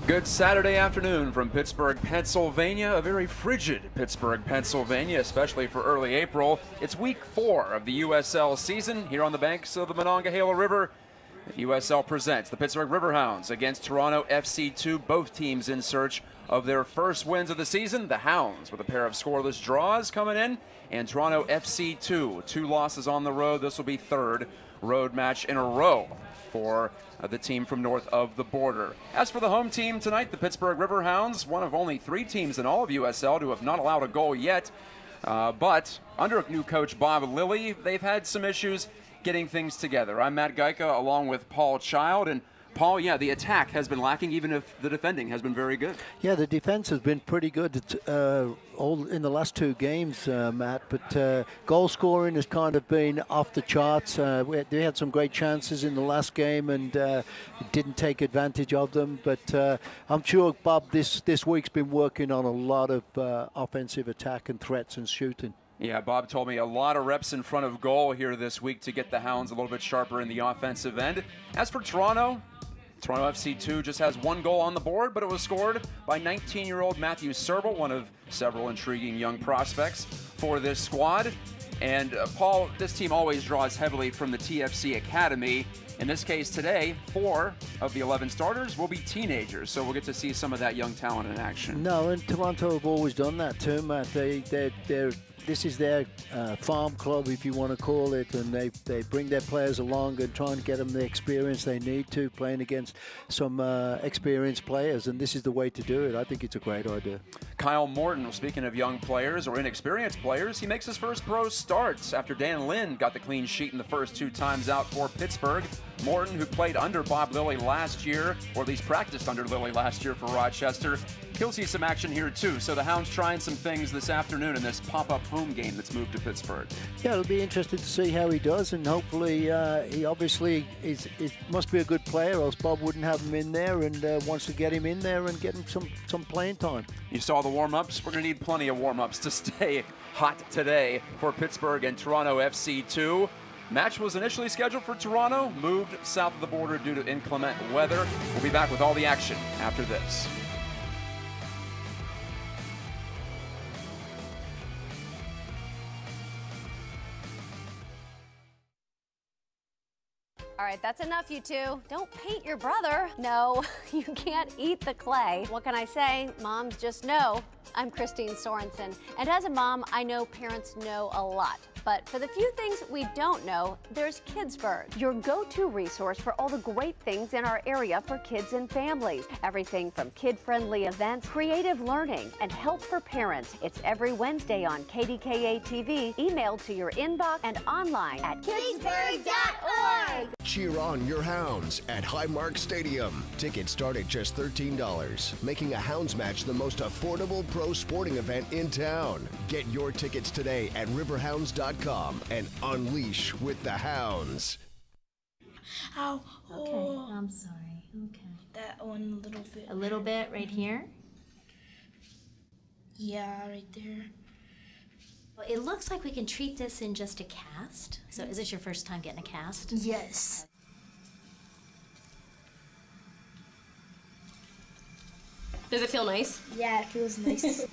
Good Saturday afternoon from Pittsburgh, Pennsylvania. A very frigid Pittsburgh, Pennsylvania, especially for early April. It's week 4 of the USL season here on the banks of the Monongahela River. USL presents the Pittsburgh Riverhounds against Toronto FC2, both teams in search of their first wins of the season. The Hounds with a pair of scoreless draws coming in, and Toronto FC2, 2 losses on the road. This will be third road match in a row for the team from north of the border. As for the home team tonight, the Pittsburgh Riverhounds, one of only 3 teams in all of USL to have not allowed a goal yet. But under new coach Bob Lilly, they've had some issues getting things together. I'm Matt Geica along with Paul Child. And Paul, yeah, the attack has been lacking, even if the defending has been very good. Yeah, the defense has been pretty good all in the last 2 games, Matt. But goal scoring has kind of been off the charts. They had some great chances in the last game and didn't take advantage of them. But I'm sure Bob this week's been working on a lot of offensive attack and threats and shooting. Yeah, Bob told me a lot of reps in front of goal here this week to get the Hounds a little bit sharper in the offensive end. As for Toronto FC2 just has 1 goal on the board, but it was scored by 19-year-old Matthew Serble, one of several intriguing young prospects for this squad. And Paul, this team always draws heavily from the TFC Academy. In this case today, 4 of the 11 starters will be teenagers, so we'll get to see some of that young talent in action. No, and Toronto have always done that too, Matt. This is their farm club, if you want to call it, and they bring their players along and try and get them the experience they need to, playing against some experienced players, and this is the way to do it. I think it's a great idea. Kyle Morton, speaking of young players or inexperienced players, he makes his first pro starts after Dan Lynn got the clean sheet in the first 2 times out for Pittsburgh. Morton, who played under Bob Lilly last year, or at least practiced under Lilly last year for Rochester, he'll see some action here too. So the Hounds trying some things this afternoon in this pop-up home game that's moved to Pittsburgh. Yeah, it'll be interesting to see how he does, and hopefully he obviously must be a good player, else Bob wouldn't have him in there, and wants to get him in there and get him some playing time. You saw the warm-ups. We're going to need plenty of warm-ups to stay hot today for Pittsburgh and Toronto FC2. Match was initially scheduled for Toronto, moved south of the border due to inclement weather. We'll be back with all the action after this. All right, that's enough, you two. Don't paint your brother. No, you can't eat the clay. What can I say? Moms just know. I'm Christine Sorensen, and as a mom, I know parents know a lot. But for the few things we don't know, there's Kidsburg, your go-to resource for all the great things in our area for kids and families. Everything from kid-friendly events, creative learning, and help for parents. It's every Wednesday on KDKA TV, emailed to your inbox and online at kidsburg.org. Cheer on your Hounds at Highmark Stadium. Tickets start at just $13, making a Hounds match the most affordable pro sporting event in town. Get your tickets today at riverhounds.com and unleash with the Hounds. Ow. Okay, Oh, I'm sorry. Okay. that one a little bit. A little bit right here. Yeah, right there. Well, it looks like we can treat this in just a cast. So is this your first time getting a cast? Yes. Does it feel nice? Yeah, it feels nice.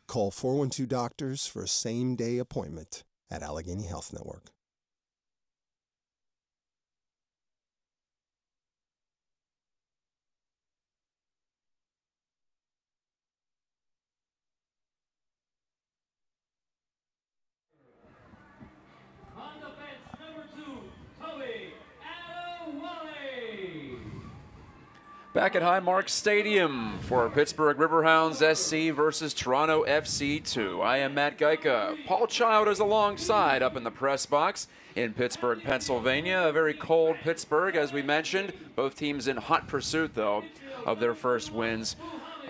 Call 412 Doctors for a same-day appointment at Allegheny Health Network. On the fence, number 2, Toby Adewale. Back at Highmark Stadium for Pittsburgh Riverhounds SC versus Toronto FC2. I am Matt Geica. Paul Child is alongside up in the press box in Pittsburgh, Pennsylvania. A very cold Pittsburgh, as we mentioned. Both teams in hot pursuit, though, of their first wins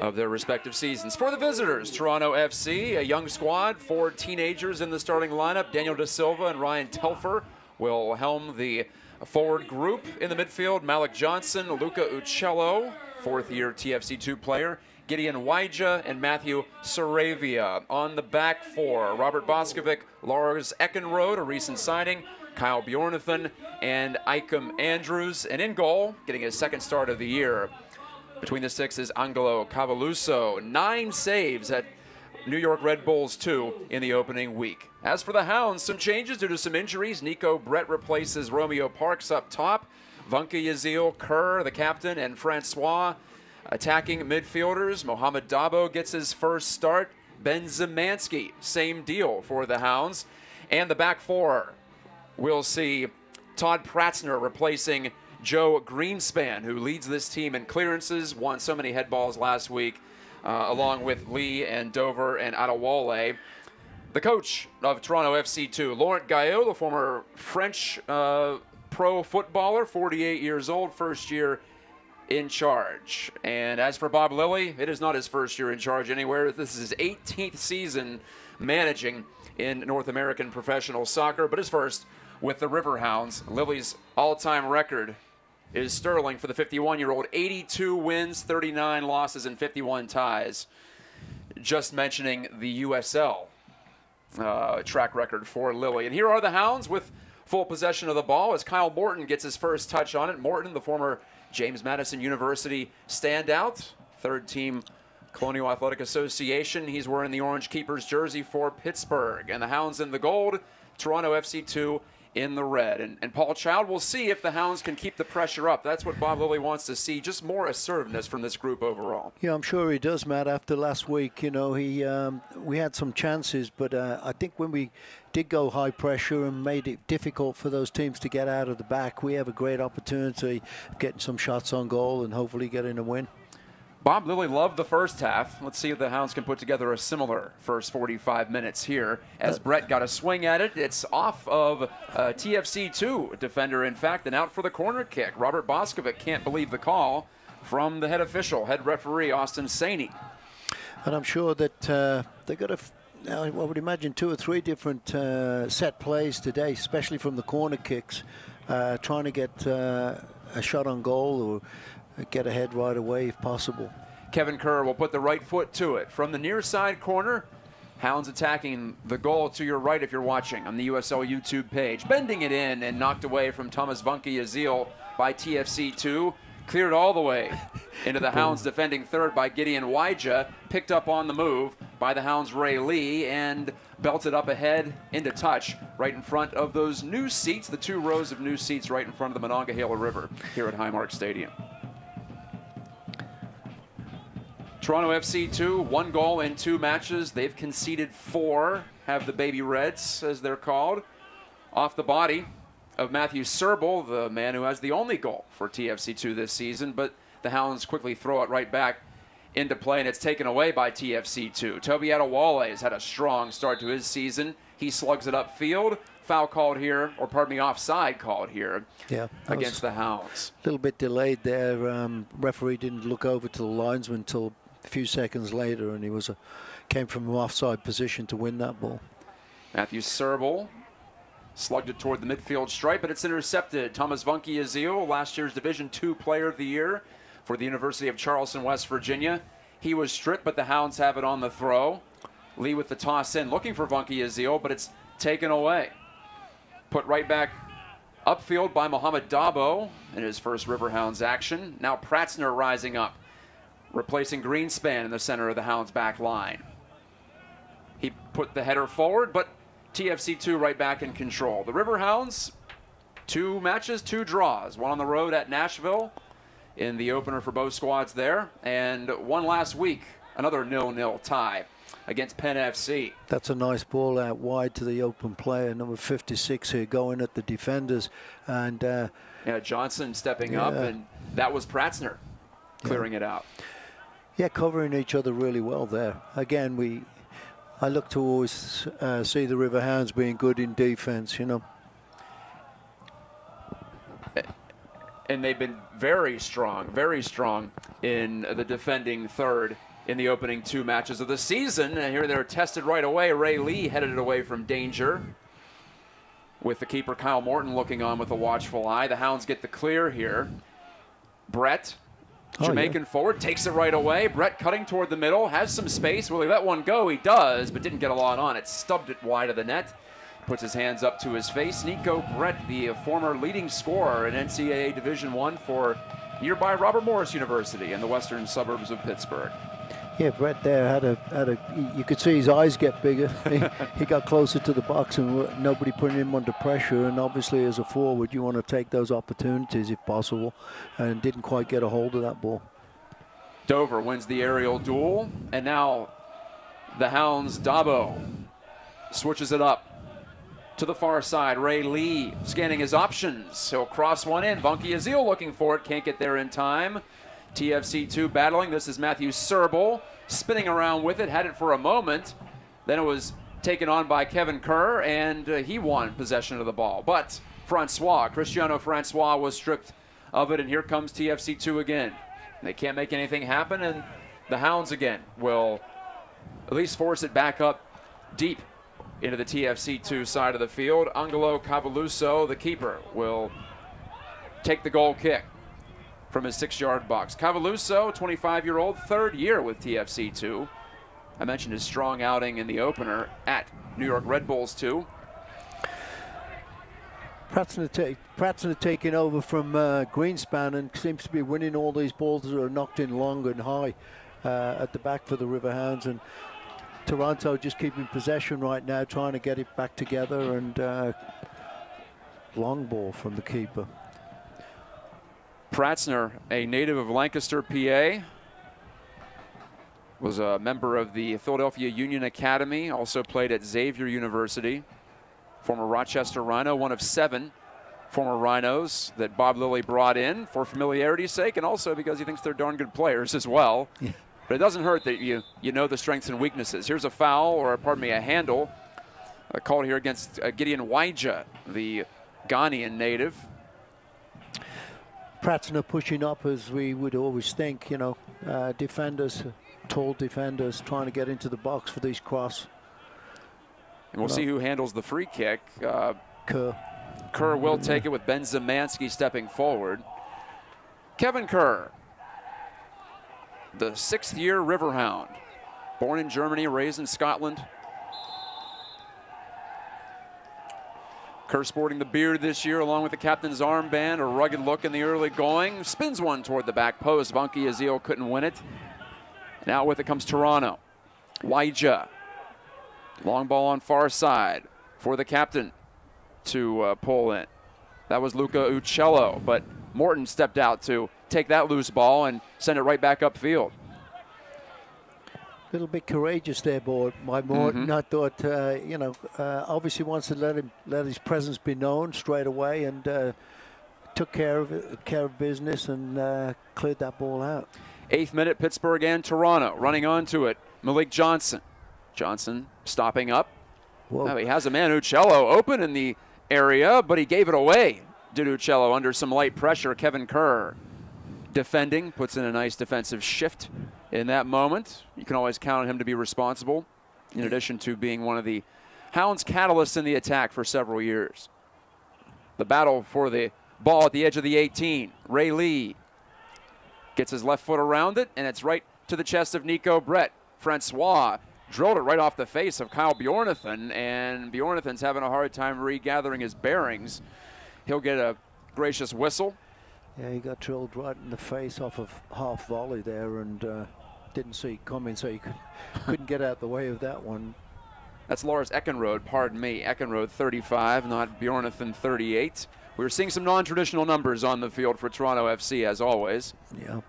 of their respective seasons. For the visitors, Toronto FC, a young squad, 4 teenagers in the starting lineup. Daniel Da Silva and Ryan Telfer will helm the forward group. In the midfield, Malik Johnson, Luca Uccello, 4th-year TFC2 player, Gideon Wyja, and Matthew Saravia. On the back 4, Robert Boskovic, Lars Eckenrode, a recent signing, Kyle Bjornathan, and Ikem Andrews. And in goal, getting his second start of the year, between the six is Angelo Cavaluso. 9 saves at New York Red Bulls 2 in the opening week. As for the Hounds, some changes due to some injuries. Nico Brett replaces Romeo Parks up top. Vunke Yazil, Kerr, the captain, and Francois attacking midfielders. Mohamed Dabo gets his first start. Ben Zemanski, same deal for the Hounds. And the back four, we'll see Todd Pratzner replacing Joe Greenspan, who leads this team in clearances, won so many head balls last week, along with Lee and Dover and Adewale. The coach of Toronto FC2, Laurent Guyot, the former French pro footballer, 48 years old, first year in charge. And as for Bob Lilly, it is not his first year in charge anywhere. This is his 18th season managing in North American professional soccer, but his first with the Riverhounds. Lilly's all-time record is sterling for the 51-year-old. 82 wins, 39 losses, and 51 ties. Just mentioning the USL track record for Lilly. And here are the Hounds with full possession of the ball as Kyle Morton gets his first touch on it. Morton, the former James Madison University standout, third-team Colonial Athletic Association. He's wearing the Orange Keepers jersey for Pittsburgh. And the Hounds in the gold, Toronto FC2 in the red. And Paul Child, will see if the Hounds can keep the pressure up. That's what Bob Lilly wants to see, just more assertiveness from this group overall. Yeah, I'm sure he does, Matt. After last week, you know, we had some chances, but I think when we did go high pressure and made it difficult for those teams to get out of the back, we have a great opportunity of getting some shots on goal and hopefully getting a win. Bob Lilly loved the first half. Let's see if the Hounds can put together a similar first 45 minutes here as Brett got a swing at it. It's off of TFC2 defender, in fact, and out for the corner kick. Robert Boskovic can't believe the call from the head official, head referee Austin Saney. And I'm sure that they got I would imagine 2 or 3 different set plays today, especially from the corner kicks, trying to get a shot on goal or get ahead right away if possible. Kevin Kerr will put the right foot to it. From the near side corner, Hounds attacking the goal to your right if you're watching on the USL YouTube page. Bending it in and knocked away from Thomas Vunke Yazil by TFC2. Cleared all the way into the Hounds defending third by Gideon Waija. Picked up on the move by the Hounds' Ray Lee and belted up ahead into touch right in front of those new seats, the 2 rows of new seats right in front of the Monongahela River here at Highmark Stadium. Toronto FC2, 1 goal in 2 matches. They've conceded 4, have the Baby Reds, as they're called, off the body of Matthew Serbel, the man who has the only goal for TFC2 this season, but the Hounds quickly throw it right back into play, and it's taken away by TFC2. Toby Adewale has had a strong start to his season. He slugs it upfield. Foul called here, or pardon me, offside called here against the Hounds. A little bit delayed there. Referee didn't look over to the linesman until a few seconds later, and he came from an offside position to win that ball. Matthew Serbel slugged it toward the midfield stripe, but it's intercepted. Thomas Vunke Yazil, last year's Division II Player of the Year for the University of Charleston, West Virginia. He was stripped, but the Hounds have it on the throw. Lee with the toss in, looking for Vunke Yazil, but it's taken away. Put right back upfield by Mohamed Dabo in his first Riverhounds action. Now Pratzner rising up, replacing Greenspan in the center of the Hounds' back line. He put the header forward, but TFC2 right back in control. The Riverhounds, 2 matches, 2 draws. 1 on the road at Nashville in the opener for both squads there, and 1 last week, another 0-0 tie against Penn FC. That's a nice ball out wide to the open player, number 56 here, going at the defenders. And Johnson stepping up, and that was Pratzner clearing it out. Yeah, covering each other really well there. Again, I look to always see the Riverhounds being good in defense, you know. And they've been very strong in the defending third in the opening 2 matches of the season. And here they're tested right away. Ray Lee headed it away from danger, with the keeper Kyle Morton looking on with a watchful eye. The Hounds get the clear here. Brett, Jamaican forward, takes it right away. Brett cutting toward the middle, has some space. Will he let one go? He does, but didn't get a lot on it. Stubbed it wide of the net. puts his hands up to his face. Nico Brett, the former leading scorer in NCAA Division I for nearby Robert Morris University in the western suburbs of Pittsburgh. Yeah, Brett there had a you could see his eyes get bigger. He got closer to the box and nobody putting him under pressure. And obviously as a forward, you want to take those opportunities if possible, and didn't quite get a hold of that ball. Dover wins the aerial duel, and now the Hounds' Dabo switches it up to the far side. Ray Lee scanning his options. He'll cross one in. Bunky Azil looking for it. Can't get there in time. TFC2 battling. This is Matthew Serbel spinning around with it. Had it for a moment. Then it was taken on by Kevin Kerr, and he won possession of the ball. But Cristiano Francois was stripped of it, and here comes TFC2 again. They can't make anything happen, and the Hounds again will at least force it back up deep into the TFC2 side of the field. Angelo Cavaluso, the keeper, will take the goal kick from his 6-yard box. Cavaluso, 25-year-old, third year with TFC2. I mentioned his strong outing in the opener at New York Red Bulls 2. Pratzner taking over from Greenspan and seems to be winning all these balls that are knocked in long and high at the back for the Riverhounds. And Toronto just keeping possession right now, trying to get it back together, and long ball from the keeper. Pratzner, a native of Lancaster, PA, was a member of the Philadelphia Union Academy, also played at Xavier University. Former Rochester Rhino, one of 7 former Rhinos that Bob Lilly brought in for familiarity's sake, and also because he thinks they're darn good players as well. Yeah. But it doesn't hurt that you know the strengths and weaknesses. Here's a foul, or pardon me, a handle called here against Gideon Waija, the Ghanaian native. Pratzner pushing up, as we would always think, you know, defenders, tall defenders trying to get into the box for these cross. And we'll see who handles the free kick. Kerr. Kerr will take it with Ben Zemansky stepping forward. Kevin Kerr, the 6th-year Riverhound, born in Germany, raised in Scotland. Kerr sporting the beard this year along with the captain's armband, a rugged look in the early going. Spins one toward the back post. Bunky Azil couldn't win it. And out with it comes Toronto. Waija. Long ball on far side for the captain to pull in. That was Luca Uccello, but Morton stepped out to take that loose ball and send it right back upfield. A little bit courageous there, by Morton. I thought, you know, obviously wants to let his presence be known straight away, and took care of business and cleared that ball out. 8th minute, Pittsburgh and Toronto running onto it. Malik Johnson. Johnson stopping up. Now he has a man, Uccello, open in the area, but he gave it away. Did Uccello under some light pressure. Kevin Kerr defending, puts in a nice defensive shift in that moment. You can always count on him to be responsible, in addition to being one of the Hounds' catalysts in the attack for several years. The battle for the ball at the edge of the 18. Ray Lee gets his left foot around it, and it's right to the chest of Nico Brett. Francois drilled it right off the face of Kyle Bjornathan, and Bjornathan's having a hard time regathering his bearings. He'll get a gracious whistle. Yeah, he got drilled right in the face off of half volley there, and didn't see it coming, so he couldn't get out the way of that one. That's Lars Eckenrode, pardon me. Eckenrode 35, not Bjornathan 38. We're seeing some non-traditional numbers on the field for Toronto FC, as always. Yeah.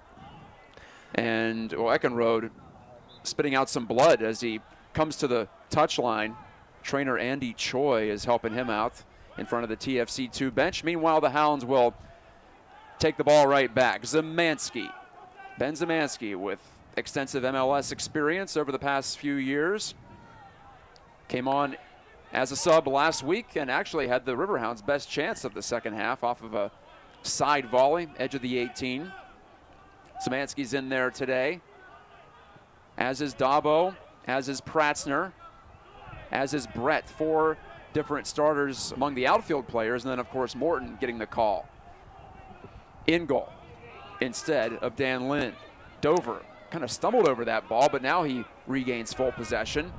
And, well, Eckenrode spitting out some blood as he comes to the touchline. Trainer Andy Choi is helping him out in front of the TFC2 bench. Meanwhile, the Hounds will take the ball right back. Zemansky. Ben Zemansky, with extensive MLS experience over the past few years, came on as a sub last week and actually had the Riverhounds' best chance of the second half off of a side volley, edge of the 18. Zemansky's in there today, as is Dabo, as is Pratzner, as is Brett. 4 different starters among the outfield players, and then, of course, Morton getting the call. In goal instead of Dan Lynn. Dover kind of stumbled over that ball, but now he regains full possession.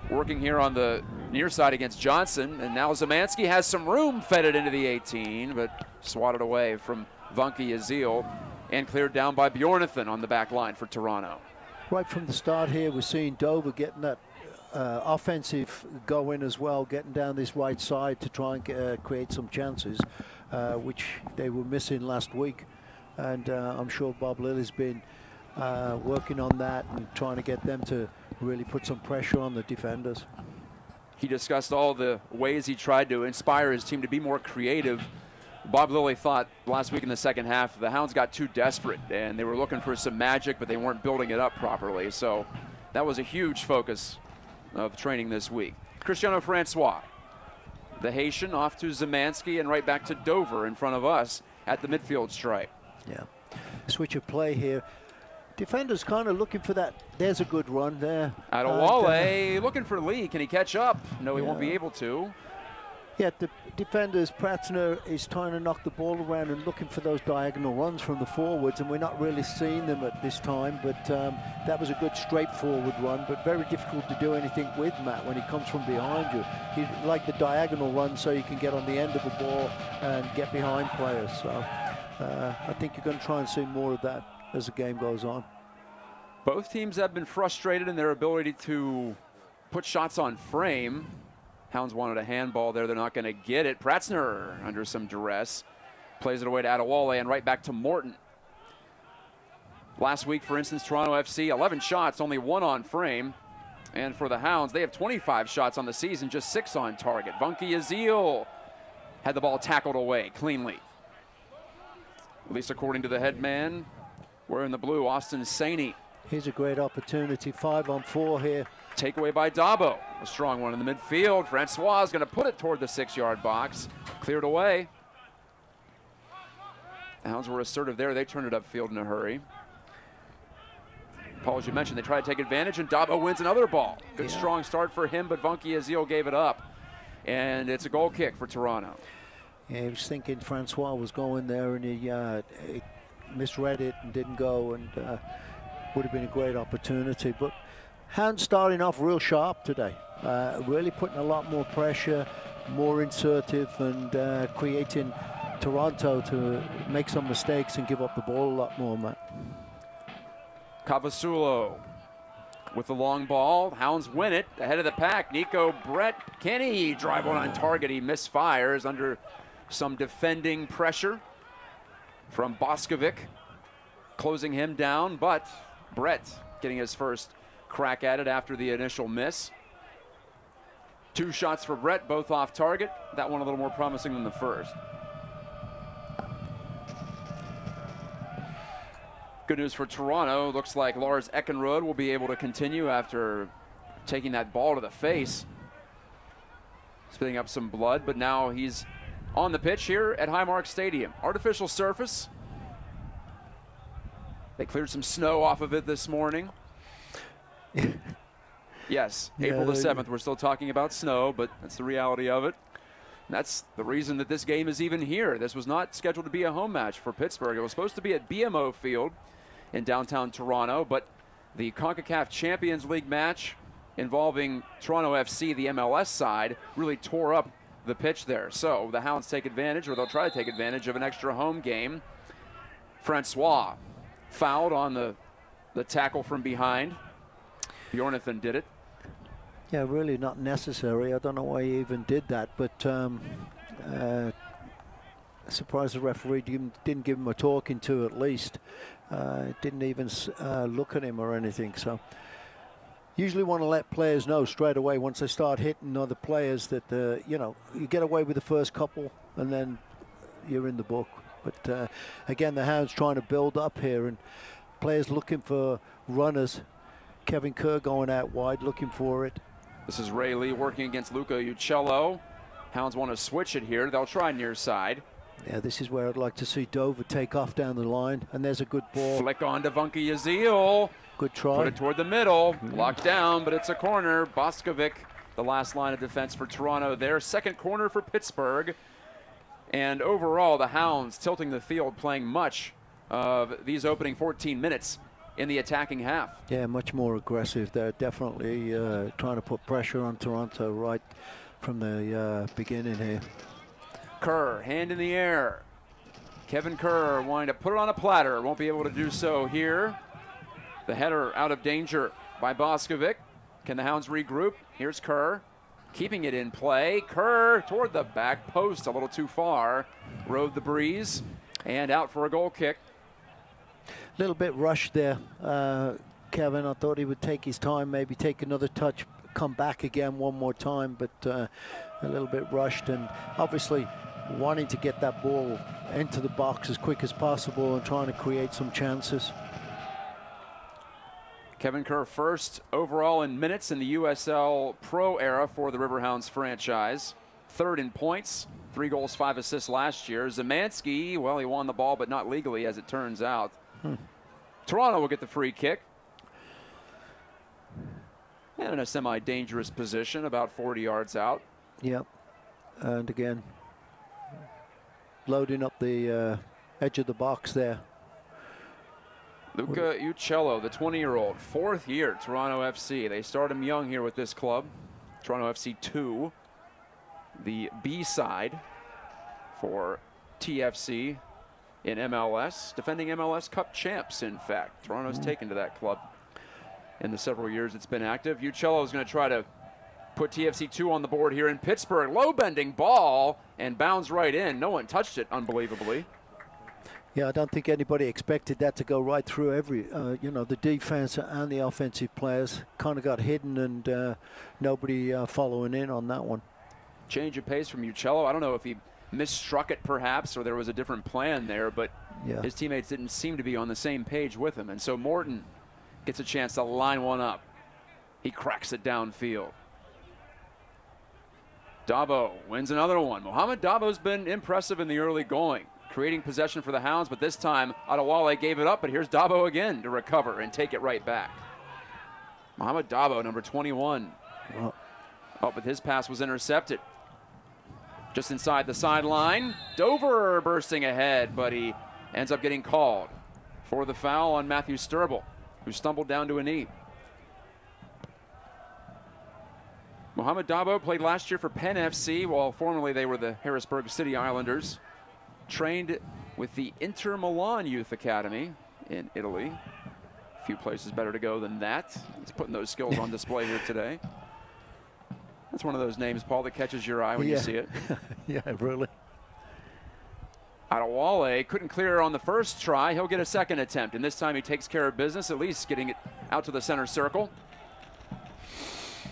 Working here on the near side against Johnson, and now Zemansky has some room, fed it into the 18, but swatted away from Vunky Azil and cleared down by Bjornathan on the back line for Toronto. Right from the start here, we're seeing Dover getting that offensive going as well, getting down this right side to try and create some chances, which they were missing last week. And I'm sure Bob Lilly's been working on that and trying to get them to really put some pressure on the defenders. He discussed all the ways he tried to inspire his team to be more creative. Bob Lilly thought last week in the second half the Hounds got too desperate and they were looking for some magic, but they weren't building it up properly. So that was a huge focus of training this week. Cristiano Francois, the Haitian, off to Zemansky and right back to Dover in front of us at the midfield stripe. Yeah, switch of play here. Defenders kind of looking for that. There's a good run there. Adewale looking for Lee. Can he catch up? No, he won't be able to. Yeah, the defenders, Pratzner is trying to knock the ball around and looking for those diagonal runs from the forwards, and we're not really seeing them at this time, but that was a good straightforward run, but very difficult to do anything with, Matt, when he comes from behind you. He like the diagonal run so you can get on the end of the ball and get behind players. So I think you're going to try and see more of that as the game goes on. Both teams have been frustrated in their ability to put shots on frame. Hounds wanted a handball there. They're not going to get it. Pratzner under some duress. Plays it away to Adewale and right back to Morton. Last week, for instance, Toronto FC, 11 shots, only 1 on frame. And for the Hounds, they have 25 shots on the season, just 6 on target. Vunky Azil had the ball tackled away cleanly. At least according to the head man, wearing the blue, Austin Saney. Here's a great opportunity, 5-on-4 here. Takeaway by Dabo. A strong one in the midfield. Francois is going to put it toward the 6-yard box. Cleared away. The Hounds were assertive there. They turned it upfield in a hurry. Paul, as you mentioned, they try to take advantage, and Dabo wins another ball. Good strong start for him, but Vunky Azil gave it up. And it's a goal kick for Toronto. Yeah, he was thinking Francois was going there, and he misread it and didn't go, and would have been a great opportunity. But Hounds starting off real sharp today, really putting a lot more pressure, more insertive, and creating Toronto to make some mistakes and give up the ball a lot more, Matt. Cavasulo with the long ball. Hounds win it ahead of the pack. Nico Brett, can he drive one on target? He misfires under some defending pressure from Boskovic, closing him down, but Brett getting his first crack at it after the initial miss. 2 shots for Brett, both off target. That one a little more promising than the first. Good news for Toronto. Looks like Lars Eckenrode will be able to continue after taking that ball to the face, spitting up some blood, but now he's on the pitch here at Highmark Stadium. Artificial surface. They cleared some snow off of it this morning. Yes, April the 7th. We're still talking about snow, but that's the reality of it. And that's the reason that this game is even here. This was not scheduled to be a home match for Pittsburgh. It was supposed to be at BMO Field in downtown Toronto, but the CONCACAF Champions League match involving Toronto FC, the MLS side, really tore up the pitch there. So the Hounds take advantage, or they'll try to take advantage of an extra home game. Francois fouled on the tackle from behind. Bjornathan did it. Yeah, really not necessary. I don't know why he even did that, but surprised the referee didn't give him a talking to at least. Didn't even look at him or anything. So usually want to let players know straight away once they start hitting other players that, you know, you get away with the first couple and then you're in the book. But again, the Hounds trying to build up here and players looking for runners. Kevin Kerr going out wide looking for it. This is Ray Lee working against Luca Uccello. Hounds want to switch it here. They'll try near side. Yeah, this is where I'd like to see Dover take off down the line. And there's a good ball. Flick on to Vunky Azil. Good try. Put it toward the middle. Locked down, but it's a corner. Boskovic, the last line of defense for Toronto there. Second corner for Pittsburgh. And overall, the Hounds tilting the field, playing much of these opening 14 minutes in the attacking half. Yeah, much more aggressive. They're definitely trying to put pressure on Toronto right from the beginning here. Kerr, hand in the air. Kevin Kerr wanting to put it on a platter. Won't be able to do so here. The header out of danger by Boskovic. Can the Hounds regroup? Here's Kerr, keeping it in play. Kerr toward the back post, a little too far. Rode the breeze and out for a goal kick. A little bit rushed there, Kevin. I thought he would take his time, maybe take another touch, come back again one more time, but a little bit rushed, and obviously wanting to get that ball into the box as quick as possible and trying to create some chances. Kevin Kerr first overall in minutes in the USL Pro era for the Riverhounds franchise. Third in points, 3 goals, 5 assists last year. Zemanski, well, he won the ball, but not legally as it turns out. Toronto will get the free kick. And in a semi-dangerous position, about 40 yards out. Yep, and again, loading up the edge of the box there. Luca Uccello, the 20-year-old, 4th year, Toronto FC. They start him young here with this club. Toronto FC 2, the B side for TFC in MLS, defending MLS Cup champs, in fact. Toronto's taken to that club in the several years it's been active. Uccello is going to try to put TFC 2 on the board here in Pittsburgh. Low bending ball and bounds right in. No one touched it, unbelievably. Yeah, I don't think anybody expected that to go right through every, you know, the defense and the offensive players kind of got hidden, and nobody following in on that one. Change of pace from Uccello. I don't know if he misstruck it perhaps, or there was a different plan there, but yeah, his teammates didn't seem to be on the same page with him. And so Morton gets a chance to line one up. He cracks it downfield. Dabo wins another one. Mohamed Dabo's been impressive in the early going, creating possession for the Hounds, but this time Adewale gave it up, but here's Dabo again to recover and take it right back. Mohamed Dabo, number 21. Oh, but his pass was intercepted. Just inside the sideline. Dover bursting ahead, but he ends up getting called for the foul on Matthew Sturble, who stumbled down to a knee. Mohamed Dabo played last year for Penn FC, while formerly they were the Harrisburg City Islanders. Trained with the Inter Milan Youth Academy in Italy. A few places better to go than that. He's putting those skills on display here today. That's one of those names, Paul, that catches your eye when you see it. Yeah, really. Adewale couldn't clear on the first try. He'll get a second attempt, and this time he takes care of business, at least getting it out to the center circle.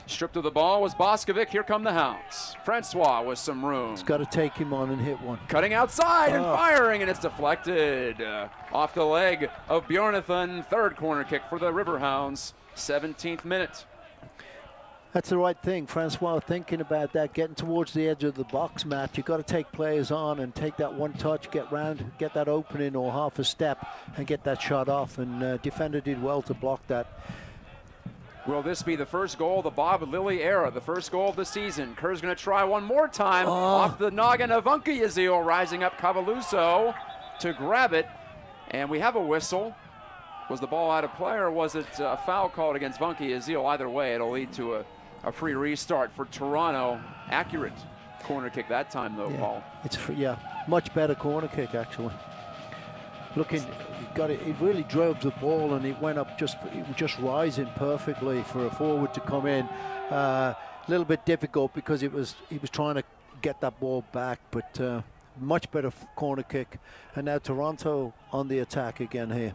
Stripped of the ball was Boskovic. Here come the Hounds. Francois with some room. He's got to take him on and hit one. Cutting outside and firing, and it's deflected off the leg of Bjornathan. Third corner kick for the Riverhounds. 17th minute. That's the right thing. Francois thinking about that, getting towards the edge of the box, Matt. You've got to take players on and take that one touch, get round, get that opening or half a step, and get that shot off. And defender did well to block that. Will this be the first goal of the Bob Lilly era, the first goal of the season? Kerr's going to try one more time off the noggin of Vunke Yazil, rising up Cavaluso to grab it. And we have a whistle. Was the ball out of play, or was it a foul called against Vunke Yazil? Either way, it'll lead to a free restart for Toronto. Accurate corner kick that time, though, Paul. It's much better corner kick, actually. Looking, got it. It really drove the ball, and it went up just rising perfectly for a forward to come in. A little bit difficult because he was trying to get that ball back, but much better corner kick. And now Toronto on the attack again here.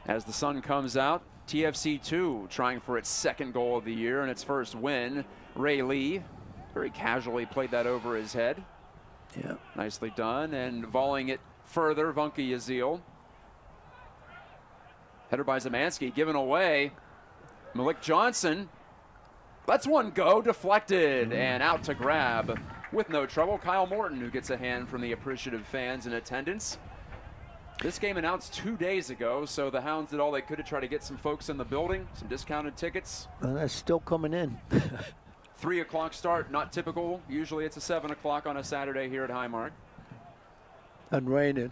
As the sun comes out, TFC 2 trying for its second goal of the year and its first win. Ray Lee very casually played that over his head. Yeah, nicely done, and volleying it further, Vunke Yazil. Header by Zemanski, given away. Malik Johnson lets one go, deflected, and out to grab with no trouble. Kyle Morton, who gets a hand from the appreciative fans in attendance. This game announced 2 days ago, so the Hounds did all they could to try to get some folks in the building, some discounted tickets. And that's still coming in. 3 o'clock start, not typical. Usually it's a 7 o'clock on a Saturday here at Highmark. And raining.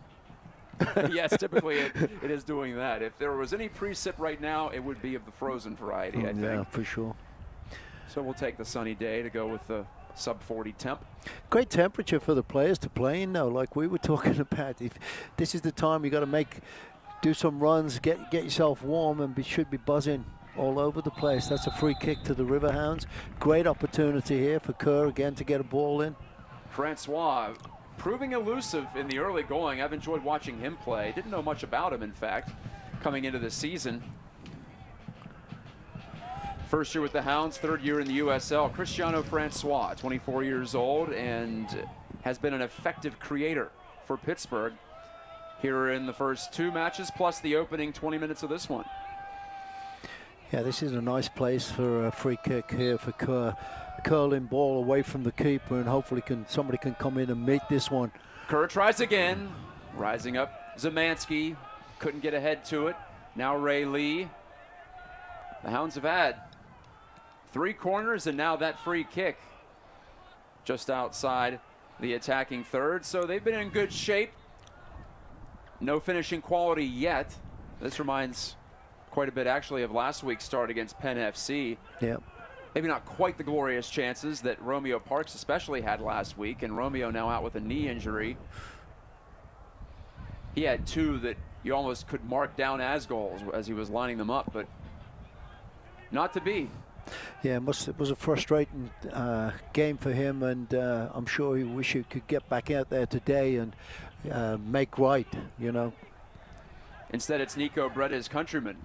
Yes, typically it is doing that. If there was any precip right now, it would be of the frozen variety, I think. Yeah, for sure. So we'll take the sunny day to go with the sub 40 temp. Great temperature for the players to play in, though, like we were talking about. If this is the time you got to do some runs, get yourself warm, and should be buzzing all over the place. That's a free kick to the Riverhounds. Great opportunity here for Kerr again to get a ball in. Francois proving elusive in the early going. I've enjoyed watching him play. Didn't know much about him, in fact, coming into the season. First year with the Hounds, third year in the USL. Cristiano Francois, 24 years old, and has been an effective creator for Pittsburgh here in the first 2 matches, plus the opening 20 minutes of this one. Yeah, this is a nice place for a free kick here for Kerr. Curling ball away from the keeper, and hopefully somebody can come in and meet this one. Kerr tries again, rising up. Zemanski couldn't get ahead to it. Now Ray Lee. The Hounds have had 3 corners and now that free kick just outside the attacking third. So they've been in good shape. No finishing quality yet. This reminds quite a bit actually of last week's start against Penn FC. Yep. Maybe not quite the glorious chances that Romeo Parks especially had last week, and Romeo now out with a knee injury. He had 2 that you almost could mark down as goals as he was lining them up, but not to be. Yeah, it was a frustrating game for him, and I'm sure he wish he could get back out there today and make right, you know. Instead, it's Nico Brett, his countryman,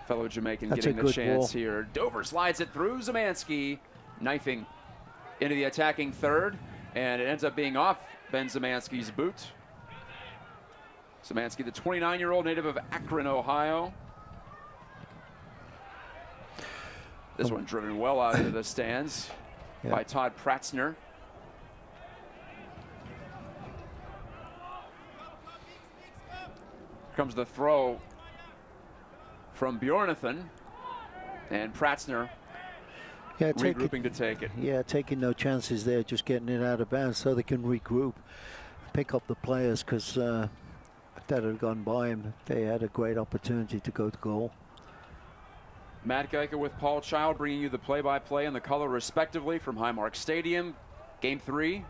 fellow Jamaican, That's getting the chance ball here. Dover slides it through. Zemanski knifing into the attacking third, and it ends up being off Ben Zemanski's boot. Zemanski, the 29-year-old native of Akron, Ohio. This one driven well out into the stands by Todd Pratzner. Here comes the throw from Bjornathan, and Pratzner regrouping to take it. Yeah, taking no chances there, just getting it out of bounds so they can regroup, pick up the players, because if that had gone by him, they had a great opportunity to go to goal. Matt Geiger with Paul Child bringing you the play-by-play and the color respectively from Highmark Stadium. Game 3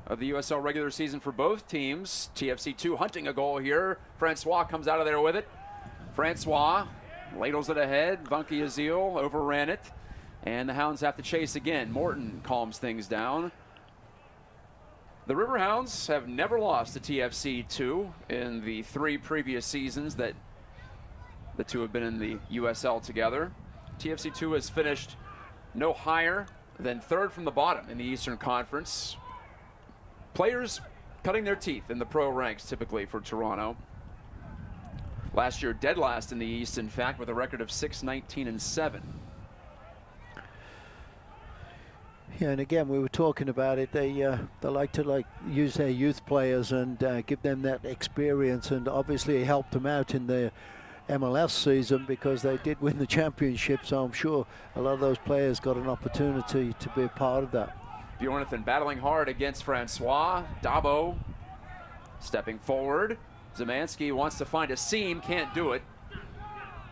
of the USL regular season for both teams. TFC2 hunting a goal here. Francois comes out of there with it. Francois ladles it ahead. Vunky Azil overran it. And the Hounds have to chase again. Morton calms things down. The Riverhounds have never lost to TFC2 in the 3 previous seasons that the two have been in the USL together. TFC2 has finished no higher than 3rd from the bottom in the Eastern Conference. Players cutting their teeth in the pro ranks typically for Toronto. Last year dead last in the East, in fact, with a record of 6-19-7. Yeah, and again, we were talking about it. They like to use their youth players and give them that experience, and obviously it helped them out in the MLS season because they did win the championship. So I'm sure a lot of those players got an opportunity to be a part of that. Bjornathan battling hard against Francois. Dabo stepping forward. Zemanski wants to find a seam, can't do it.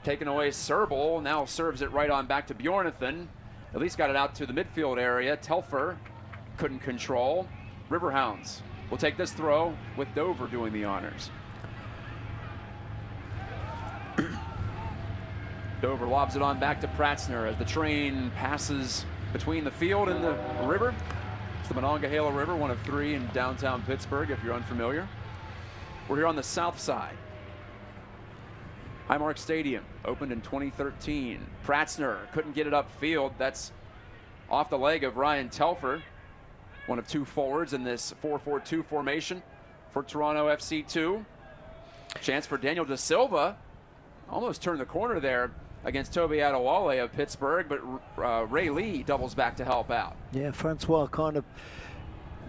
Taken away Serbal, now serves it right on back to Bjornathan. At least got it out to the midfield area. Telfer couldn't control. Riverhounds will take this throw with Dover doing the honors. Dover lobs it on back to Pratzner as the train passes between the field and the river. It's the Monongahela River, one of 3 in downtown Pittsburgh, if you're unfamiliar. We're here on the south side. Highmark Stadium opened in 2013. Pratzner couldn't get it upfield. That's off the leg of Ryan Telfer, one of 2 forwards in this 4-4-2 formation for Toronto FC2. Chance for Daniel De Silva. Almost turned the corner there against Toby Adewale of Pittsburgh, but Ray Lee doubles back to help out. Yeah, Francois kind of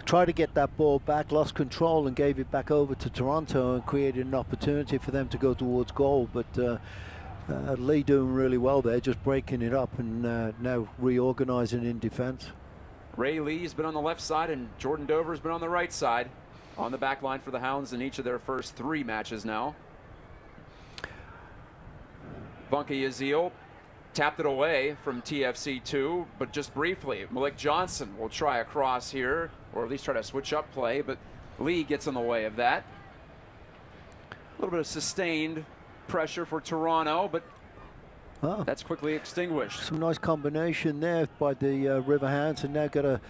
tried to get that ball back, lost control and gave it back over to Toronto and created an opportunity for them to go towards goal. But Lee doing really well there, just breaking it up and now reorganizing in defense. Ray Lee's been on the left side and Jordan Dover's been on the right side. on the back line for the Hounds in each of their first 3 matches now. Bunky Yazil tapped it away from TFC2, but just briefly. Malik Johnson will try a cross here, or at least try to switch up play, but Lee gets in the way of that. A little bit of sustained pressure for Toronto, but that's quickly extinguished. Some nice combination there by the Riverhounds, and now got a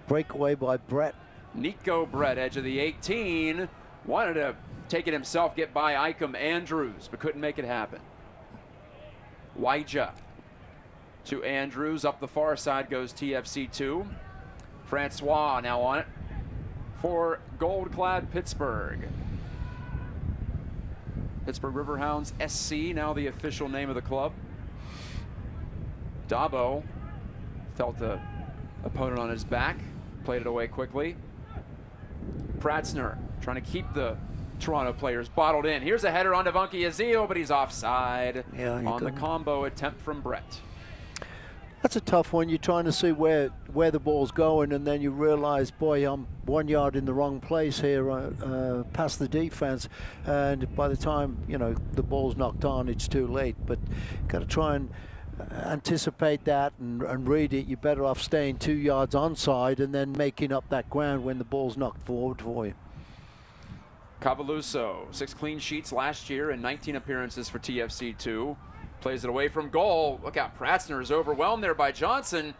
breakaway by Brett. Nico Brett, edge of the 18, wanted to take it himself, get by Icom Andrews, but couldn't make it happen. Waija to Andrews. Up the far side goes TFC2. Francois now on it for gold-clad Pittsburgh. Pittsburgh Riverhounds SC, now the official name of the club. Dabo felt the opponent on his back, played it away quickly. Pratzner trying to keep the Toronto players bottled in. Here's a header onto Bunky Yazil, but he's offside on the combo attempt from Brett. That's a tough one. You're trying to see where the ball's going, and then you realize, boy, I'm 1 yard in the wrong place here, past the defense, and by the time the ball's knocked on, it's too late. But got to try and anticipate that and read it. You're better off staying 2 yards onside and then making up that ground when the ball's knocked forward for you. Cavaluso, 6 clean sheets last year and 19 appearances for TFC2. Plays it away from goal. Look out, Pratzner is overwhelmed there by Johnson.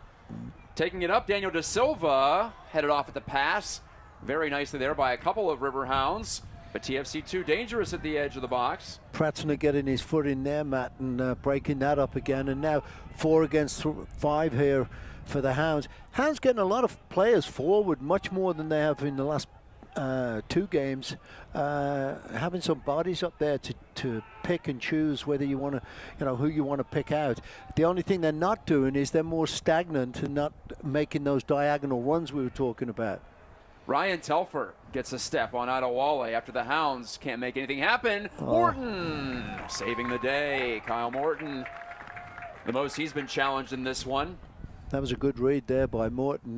Taking it up, Daniel De Silva headed off at the pass. Very nicely there by a couple of Riverhounds. But TFC2 dangerous at the edge of the box. Pratzner getting his foot in there, Matt, and breaking that up again. And now 4 against 5 here for the Hounds. Hounds getting a lot of players forward, much more than they have in the last 2 games. Having some bodies up there to pick and choose whether you want to, who you want to pick out. The only thing they're not doing is they're more stagnant and not making those diagonal runs we were talking about. Ryan Telfer gets a step on Adewale after the Hounds can't make anything happen. Morton saving the day. Kyle Morton, the most he's been challenged in this one. That was a good read there by Morton.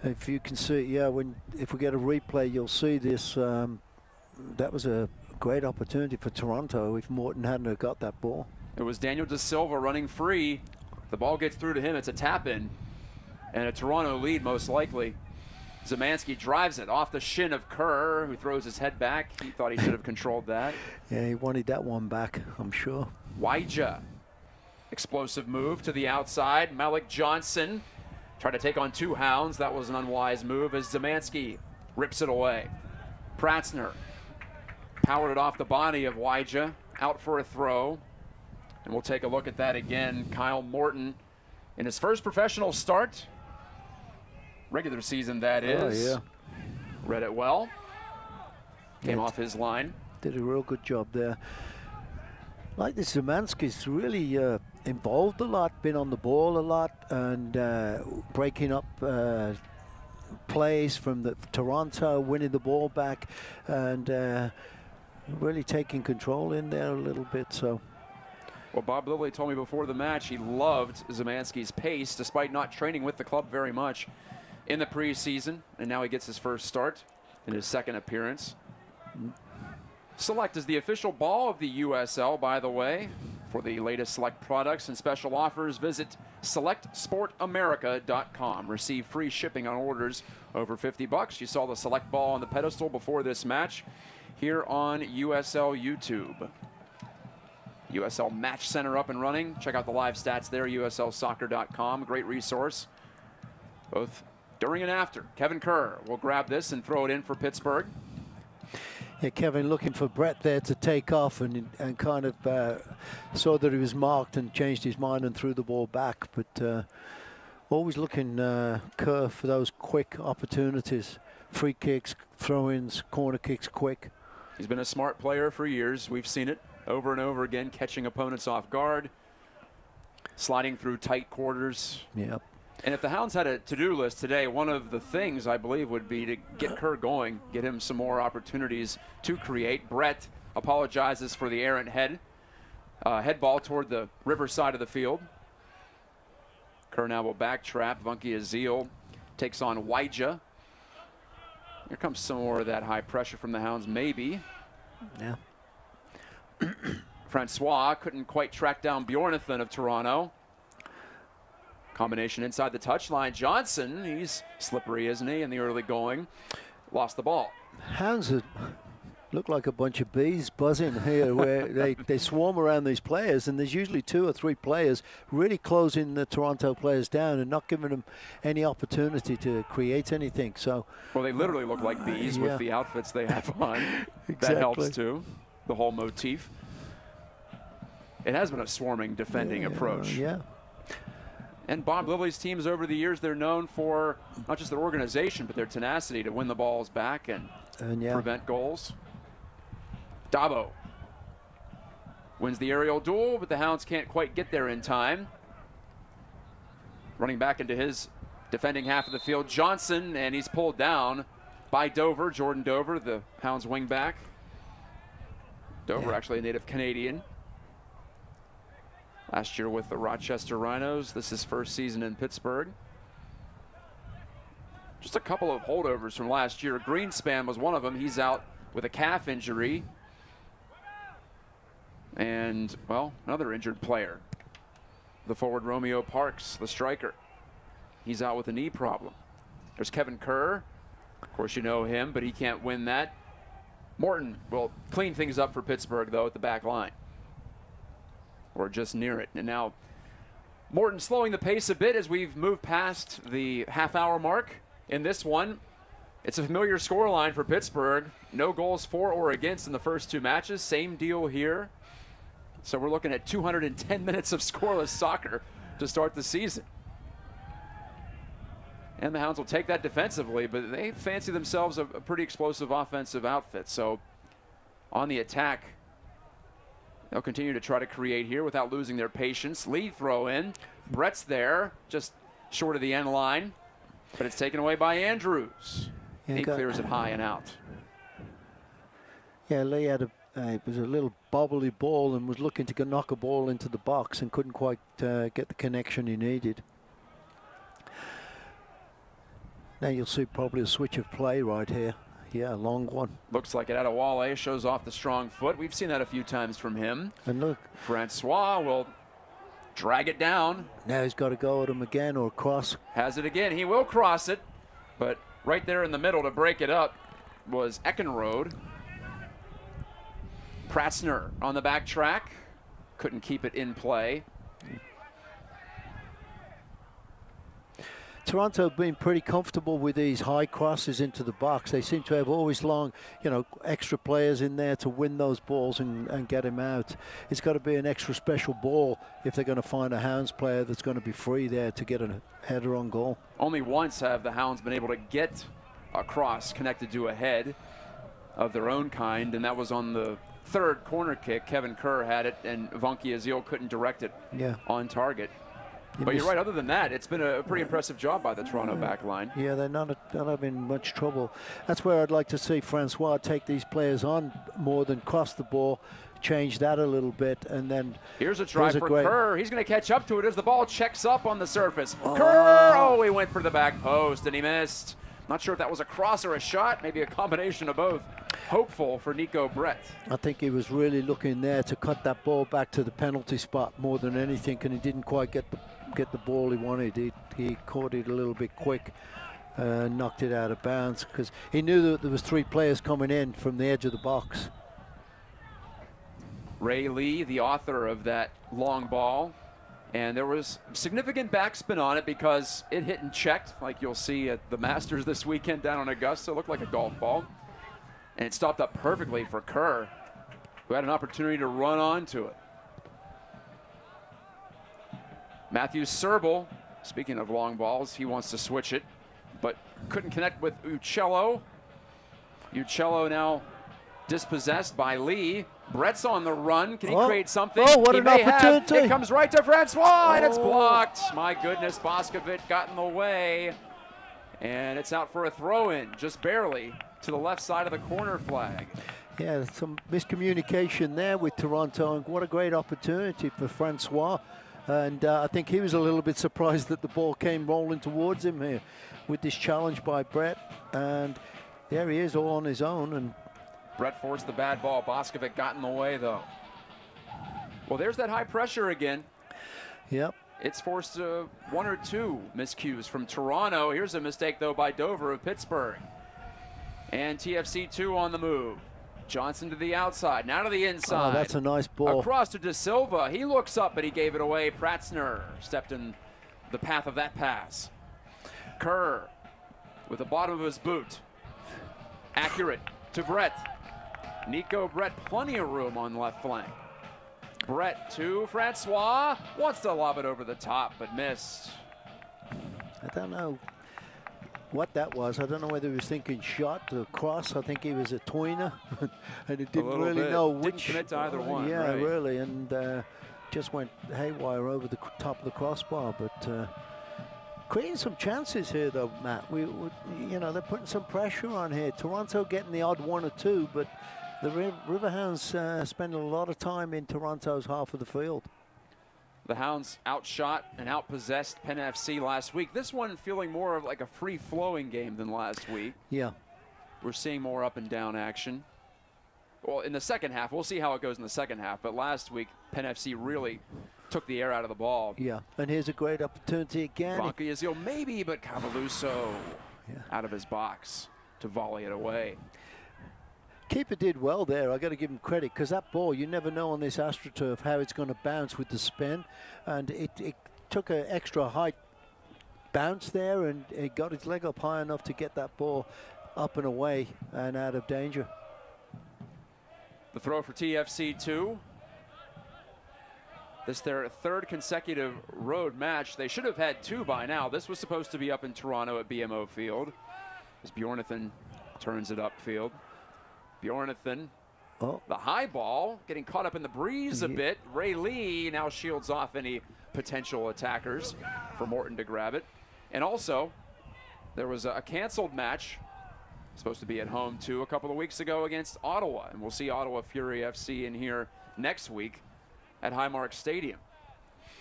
If you can see, if we get a replay, you'll see this. That was a great opportunity for Toronto if Morton hadn't have got that ball. It was Daniel De Silva running free. The ball gets through to him. It's a tap-in and a Toronto lead most likely. Zemanski drives it off the shin of Kerr, who throws his head back. He thought he should have controlled that. Yeah, he wanted that one back, I'm sure. Waija, explosive move to the outside. Malik Johnson tried to take on 2 Hounds. That was an unwise move as Zemanski rips it away. Pratzner powered it off the body of Waija, out for a throw. And we'll take a look at that again. Kyle Morton in his first professional start. Regular season, that is. Yeah. Read it well. Came off his line. Did a real good job there. Like this, Zemanski's really involved a lot, been on the ball a lot, and breaking up plays from the Toronto, winning the ball back, and really taking control in there a little bit. So. Well, Bob Lilley told me before the match he loved Zemanski's pace, despite not training with the club very much in the preseason, and now he gets his first start in his second appearance. Select is the official ball of the USL, by the way. For the latest Select products and special offers, visit selectsportamerica.com. Receive free shipping on orders over $50. You saw the Select ball on the pedestal before this match here on USL YouTube. USL Match Center up and running. Check out the live stats there, uslsoccer.com. Great resource, both during and after. Kevin Kerr will grab this and throw it in for Pittsburgh. Yeah, Kevin looking for Brett there to take off and kind of saw that he was marked and changed his mind and threw the ball back. But always looking Kerr for those quick opportunities. Free kicks, throw-ins, corner kicks quick. He's been a smart player for years. We've seen it over and over again, catching opponents off guard, sliding through tight quarters. Yep. And if the Hounds had a to-do list today, one of the things I believe would be to get Kerr going, get him some more opportunities to create. Brett apologizes for the errant head ball toward the river side of the field. Kerr now will backtrap. Bunky Yazil takes on Waija. Here comes some more of that high pressure from the Hounds, maybe. Yeah. Francois couldn't quite track down Bjornathan of Toronto. Combination inside the touchline. Johnson, he's slippery, isn't he, in the early going. Lost the ball. Hounds look like a bunch of bees buzzing here, where they swarm around these players, and there's usually 2 or 3 players really closing the Toronto players down and not giving them any opportunity to create anything. So, well, they literally look like bees with the outfits they have on. Exactly. That helps too, the whole motif. It has been a swarming defending approach. Yeah. And Bob Lilly's teams over the years, they're known for not just their organization, but their tenacity to win the balls back and prevent goals. Dabo wins the aerial duel, but the Hounds can't quite get there in time. Running back into his defending half of the field, Johnson, and he's pulled down by Dover, Jordan Dover, the Hounds wing back. Dover actually a native Canadian. Last year with the Rochester Rhinos. This is his first season in Pittsburgh. Just a couple of holdovers from last year. Greenspan was one of them. He's out with a calf injury. And, well, another injured player. The forward Romeo Parks, the striker. He's out with a knee problem. There's Kevin Kerr. Of course, you know him, but he can't win that. Morton will clean things up for Pittsburgh, though, at the back line. Or just near it. And now Morton slowing the pace a bit as we've moved past the half-hour mark in this one. It's a familiar scoreline for Pittsburgh. No goals for or against in the first 2 matches. Same deal here. So we're looking at 210 minutes of scoreless soccer to start the season. And the Hounds will take that defensively, but they fancy themselves a pretty explosive offensive outfit. So on the attack, they'll continue to try to create here without losing their patience. Lead throw in. Brett's there, just short of the end line, but it's taken away by Andrews. He clears it high and out. Yeah, Lee had it was a little bobbly ball and was looking to knock a ball into the box and couldn't quite get the connection he needed. Now you'll see probably a switch of play right here. Yeah, a long one. Looks like it. Adewale shows off the strong foot. We've seen that a few times from him. And look, Francois will drag it down. Now he's got to go at him again or cross. Has it again. He will cross it, but right there in the middle to break it up was Eckenrode. Pratzner on the back track. Couldn't keep it in play. Toronto have been pretty comfortable with these high crosses into the box. They seem to have always long, extra players in there to win those balls and get him out. It's got to be an extra special ball if they're going to find a Hounds player that's going to be free there to get a header on goal. Only once have the Hounds been able to get a cross connected to a head of their own kind, and that was on the 3rd corner kick. Kevin Kerr had it, and Vanki Azil couldn't direct it on target. But you're right, other than that, it's been a pretty impressive job by the Toronto back line. Yeah, they're not having much trouble. That's where I'd like to see Francois take these players on more than cross the ball, change that a little bit, and then... Here's a try for Kerr. He's going to catch up to it as the ball checks up on the surface. Kerr! He went for the back post, and he missed. Not sure if that was a cross or a shot, maybe a combination of both. Hopeful for Nico Brett. I think he was really looking there to cut that ball back to the penalty spot more than anything, and he didn't quite get the ball he wanted. He caught it a little bit quick, knocked it out of bounds because he knew that there was 3 players coming in from the edge of the box. Ray Lee, the author of that long ball, and there was significant backspin on it because it hit and checked, like you'll see at the Masters this weekend down in Augusta. It looked like a golf ball, and it stopped up perfectly for Kerr, who had an opportunity to run onto it. Matthew Serbel, speaking of long balls, he wants to switch it, but couldn't connect with Uccello. Uccello now dispossessed by Lee. Brett's on the run. Can he create something? Oh, what he an may opportunity. have. It comes right to Francois, and it's blocked. My goodness, Boscovich got in the way. And it's out for a throw-in, just barely, to the left side of the corner flag. Yeah, some miscommunication there with Toronto, and what a great opportunity for Francois. And I think he was a little bit surprised that the ball came rolling towards him here with this challenge by Brett. And There he is, all on his own, and Brett forced the bad ball. Boskovic got in the way, though. Well, there's that high pressure again. yep. It's forced one or two miscues from Toronto. Here's a mistake, though, by Dover of Pittsburgh. And TFC 2 on the move. Johnson to the outside, now to the inside. Oh, that's a nice ball. Across to De Silva. He looks up, but he gave it away. Pratzner stepped in the path of that pass. Kerr with the bottom of his boot. Accurate to Brett. Nico Brett, plenty of room on the left flank. Brett to Francois. Wants to lob it over the top, but missed. I don't know what that was. I don't know whether he was thinking shot to cross. I think he was a tweener, and he didn't really know which. Didn't commit to either one. Yeah, right. really, and just went haywire over the top of the crossbar. But creating some chances here, though, Matt. We you know, they're putting some pressure on here. Toronto getting the odd one or two, but the Riverhounds spend a lot of time in Toronto's half of the field. The Hounds outshot and outpossessed Penn FC last week. This one feeling more of like a free-flowing game than last week. Yeah. We're seeing more up and down action. Well, in the second half, we'll see how it goes in the second half. But last week, Penn FC really took the air out of the ball. Yeah, and here's a great opportunity again. Frankie Azil maybe, but Cavaluso out of his box to volley it away. Keeper did well there. I got to give him credit, because that ball, you never know on this AstroTurf how it's going to bounce with the spin, and it took an extra height bounce there, and it got its leg up high enough to get that ball up and away and out of danger. The throw for TFC 2. This their third consecutive road match. They should have had two by now. This was supposed to be up in Toronto at BMO Field, as Bjornathan turns it upfield. Bjornathan, the high ball, getting caught up in the breeze a bit. Ray Lee now shields off any potential attackers for Morton to grab it. And also, there was a canceled match, supposed to be at home too, a couple of weeks ago against Ottawa. And we'll see Ottawa Fury FC in here next week at Highmark Stadium.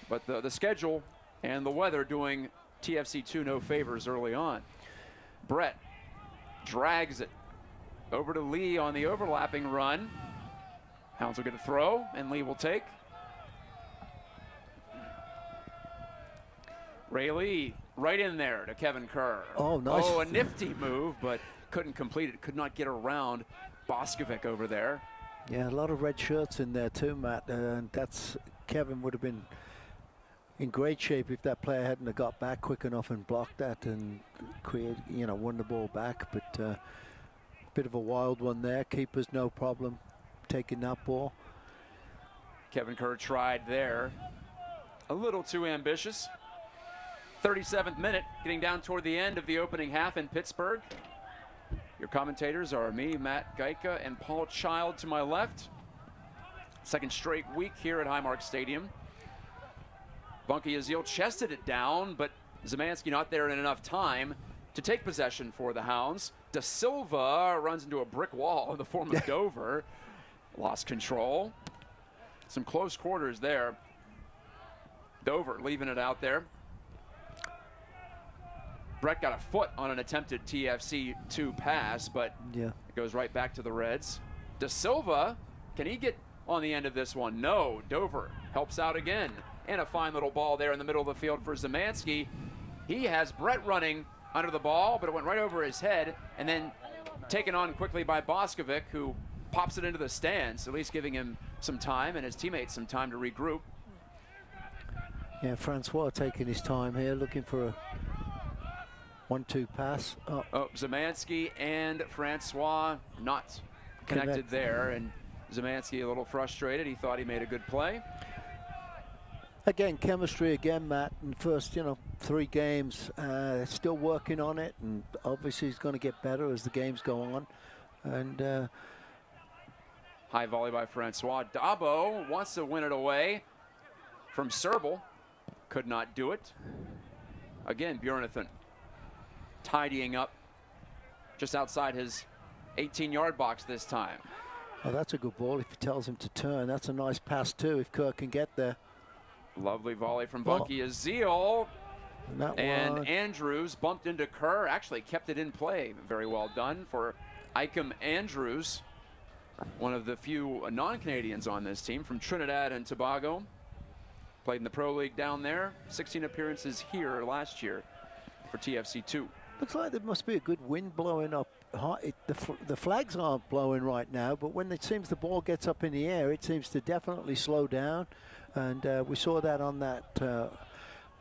But the schedule and the weather doing TFC 2 no favors early on. Brett drags it over to Lee on the overlapping run. Hounds will get a throw, and Lee will take. Ray Lee right in there to Kevin Kerr. Oh, nice. Oh, a nifty move, but couldn't complete it. Could not get around Boskovic over there. Yeah, a lot of red shirts in there too, Matt. And that's, Kevin would have been in great shape if that player hadn't have got back quick enough and blocked that and won the ball back. But bit of a wild one there. Keeper's no problem taking that ball. Kevin Kerr tried there. A little too ambitious. 37th minute, getting down toward the end of the opening half in Pittsburgh. Your commentators are me, Matt Geica, and Paul Child to my left. Second straight week here at Highmark Stadium. Bunky Azil chested it down, but Zemanski not there in enough time to take possession for the Hounds. De Silva runs into a brick wall in the form of Dover. Lost control. Some close quarters there. Dover leaving it out there. Brett got a foot on an attempted TFC 2 pass, but it goes right back to the Reds. De Silva, can he get on the end of this one? No. Dover helps out again. And a fine little ball there in the middle of the field for Zemanski. He has Brett running under the ball, but it went right over his head, and then taken on quickly by Boskovic, who pops it into the stands, at least giving him some time and his teammates some time to regroup. Yeah, Francois taking his time here, looking for a 1-2 pass. Oh, Zemanski and Francois not connected there, and Zemanski a little frustrated. He thought he made a good play. Again, chemistry again, Matt. In first, 3 games, still working on it, and obviously he's going to get better as the games go on. And high volley by Francois. Dabo wants to win it away from Serbal. Could not do it. Again, Bjornathan tidying up just outside his 18-yard box this time. Oh, that's a good ball if he tells him to turn. That's a nice pass too if Kerr can get there. Lovely volley from Bunky Azil. And Andrews bumped into Kerr, actually kept it in play. Very well done for Icam Andrews, one of the few non-Canadians on this team from Trinidad and Tobago. Played in the Pro League down there. 16 appearances here last year for TFC2. Looks like there must be a good wind blowing up. The flags aren't blowing right now, but when it seems the ball gets up in the air, it seems to definitely slow down. And we saw that on that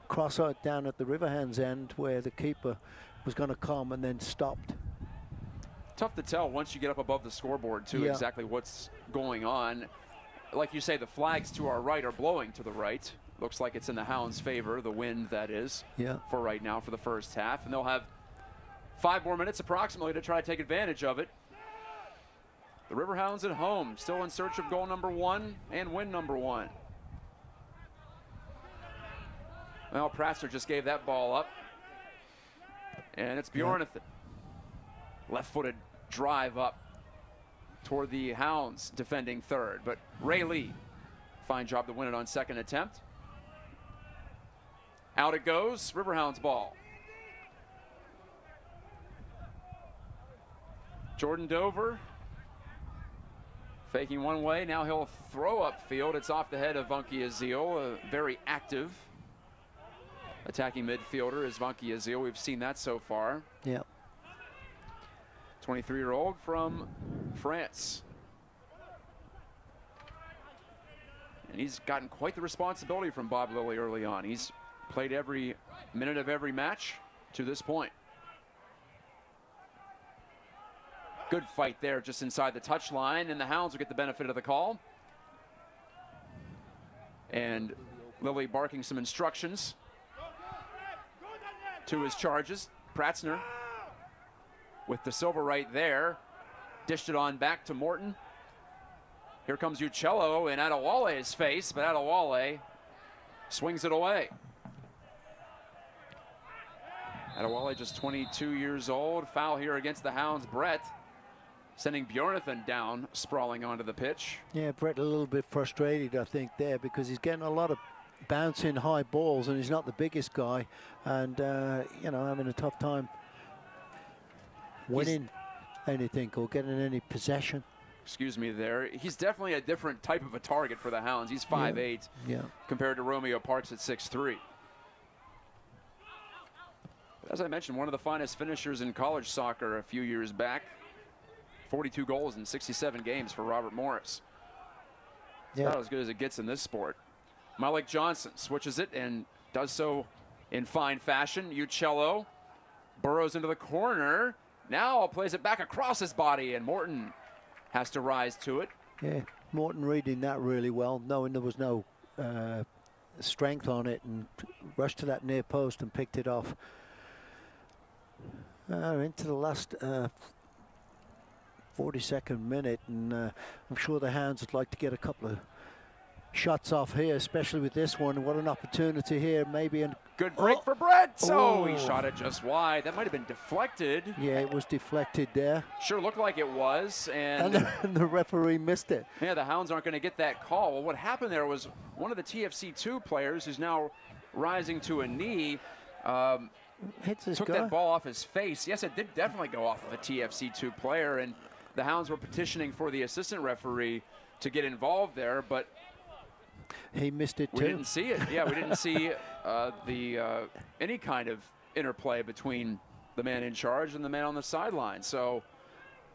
cross out down at the Riverhounds end where the keeper was going to come and then stopped. Tough to tell once you get up above the scoreboard, too, exactly what's going on. Like you say, the flags to our right are blowing to the right. Looks like it's in the Hounds' favor, the wind, that is, for right now for the first half. And they'll have 5 more minutes approximately to try to take advantage of it. The Riverhounds at home, still in search of goal number 1 and win number 1. Well, Pratzner just gave that ball up. And it's Bjornathan. Left-footed drive up toward the Hounds defending third. But Ray Lee, fine job to win it on second attempt. Out it goes, Riverhounds ball. Jordan Dover faking one way. Now he'll throw upfield. It's off the head of Vunky Azil, a very active attacking midfielder is Vunky Azil. We've seen that so far. 23-year-old from France. And he's gotten quite the responsibility from Bob Lilly early on. He's played every minute of every match to this point. Good fight there just inside the touchline, and the Hounds will get the benefit of the call. And Lilly barking some instructions to his charges. Pratzner with the silver right there. Dished it on back to Morton. Here comes Uccello in Adewale's face, but Adewale swings it away. Adewale just 22 years old. Foul here against the Hounds. Brett sending Bjornathan down, sprawling onto the pitch. Yeah, Brett a little bit frustrated, I think, there, because he's getting a lot of bouncing high balls, and he's not the biggest guy, and you know, having a tough time winning anything or getting any possession. Excuse me there. He's definitely a different type of a target for the Hounds. He's 5'8", compared to Romeo Parks at 6'3". As I mentioned, one of the finest finishers in college soccer a few years back. 42 goals in 67 games for Robert Morris. Not as good as it gets in this sport. Malik Johnson switches it and does so in fine fashion. Uccello burrows into the corner. Now plays it back across his body, and Morton has to rise to it. Yeah, Morton reading that really well, knowing there was no strength on it, and rushed to that near post and picked it off. Into the last 42nd minute, and I'm sure the Hounds would like to get a couple of shots off here, especially with this one. What an opportunity here, maybe. And good break for Brett. So he shot it just wide. That might have been deflected. Yeah, it was deflected there. Sure looked like it was. And the referee missed it. Yeah, the Hounds aren't going to get that call. Well, what happened there was one of the TFC2 players, who's now rising to a knee, took that ball off his face. Yes, it did definitely go off of a TFC2 player, and the Hounds were petitioning for the assistant referee to get involved there, but he missed it too. We didn't see it. Yeah, we didn't see any kind of interplay between the man in charge and the man on the sideline. So,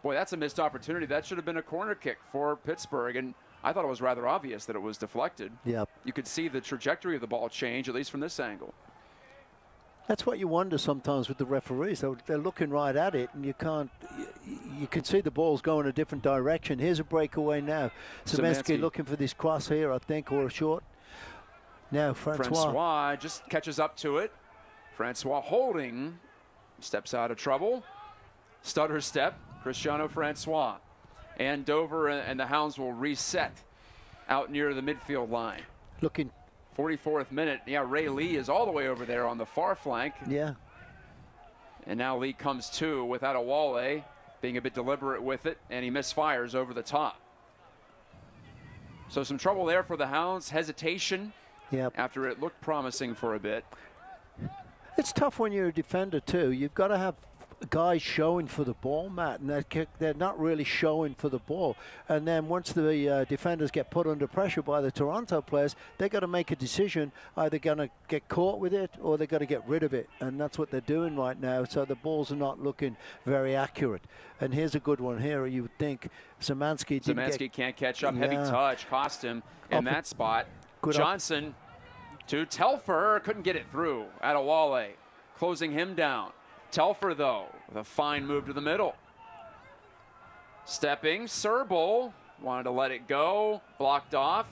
boy, that's a missed opportunity. That should have been a corner kick for Pittsburgh, and I thought it was rather obvious that it was deflected. Yep. You could see the trajectory of the ball change, at least from this angle. That's what you wonder sometimes with the referees. They're looking right at it, and you can't. You can see the ball's going a different direction. Here's a breakaway now. Zemeski looking for this cross here, I think, or a short. Now Francois just catches up to it. Francois holding, steps out of trouble. Stutter step, Cristiano Francois. And Dover and the Hounds will reset out near the midfield line. Looking. 44th minute. Yeah, Ray Lee is all the way over there on the far flank. Yeah. And now Lee comes to without a Wale, being a bit deliberate with it, and he misfires over the top. So some trouble there for the Hounds. Hesitation after it looked promising for a bit. It's tough when you're a defender too. You've got to have guys showing for the ball, Matt, and they're not really showing for the ball. And then once the defenders get put under pressure by the Toronto players, they've got to make a decision. Either going to get caught with it or they've got to get rid of it. And that's what they're doing right now. So the balls are not looking very accurate. And here's a good one here. You would think Szymanski can't catch up. Heavy touch cost him in that spot. Johnson to Telfer. Couldn't get it through. Adewale closing him down. Telfer, though, with a fine move to the middle. Stepping, Serbal wanted to let it go, blocked off.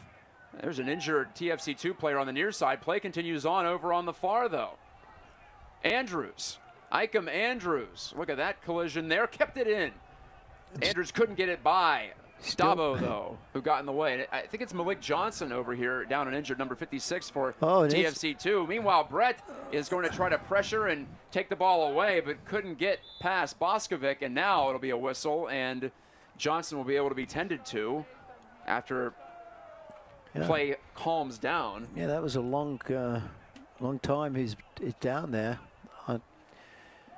There's an injured TFC2 player on the near side. Play continues on over on the far, though. Andrews, Icam Andrews. Look at that collision there, kept it in. Andrews couldn't get it by. Dabo, though, who got in the way. I think it's Malik Johnson over here, down and injured, number 56 for TFC2. Meanwhile, Brett is going to try to pressure and take the ball away, but couldn't get past Boskovic, and now it'll be a whistle, and Johnson will be able to be tended to after play calms down. Yeah, that was a long time he's down there.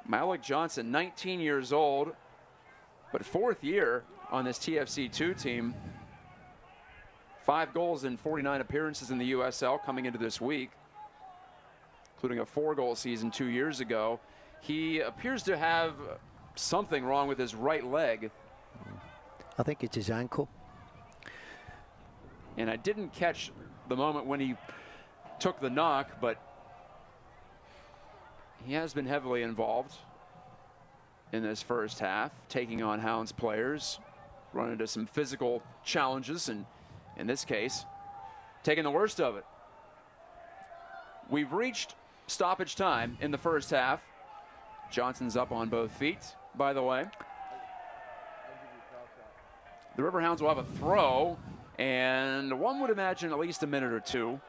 Malik Johnson, 19 years old, but fourth year on this TFC2 team. 5 goals in 49 appearances in the USL coming into this week, including a 4-goal season 2 years ago. He appears to have something wrong with his right leg. I think it's his ankle. And I didn't catch the moment when he took the knock, but he has been heavily involved in this first half, taking on Hounds players, run into some physical challenges, and in this case, taking the worst of it. We've reached stoppage time in the first half. Johnson's up on both feet, by the way. The Riverhounds will have a throw, and one would imagine at least a minute or two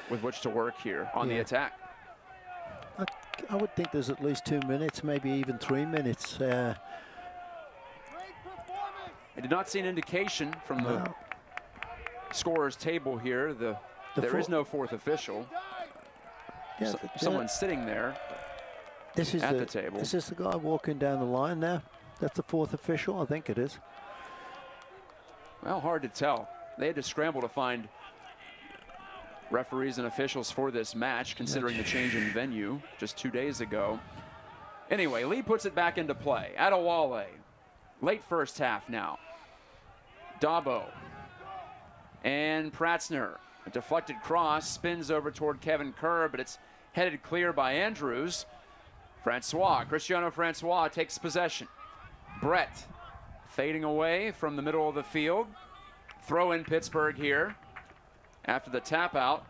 with which to work here on the attack. I would think there's at least 2 minutes, maybe even 3 minutes. I did not see an indication from the scorer's table here. There is no fourth official. Yeah, someone's sitting there at the table. Is this the guy walking down the line there? That's the fourth official? I think it is. Well, hard to tell. They had to scramble to find referees and officials for this match, considering the change in venue just 2 days ago. Anyway, Lee puts it back into play. Adewale, late first half now. Dabo and Pratzner. A deflected cross spins over toward Kevin Kerr, but it's headed clear by Andrews. Cristiano Francois takes possession. Brett fading away from the middle of the field. Throw in Pittsburgh here after the tap out.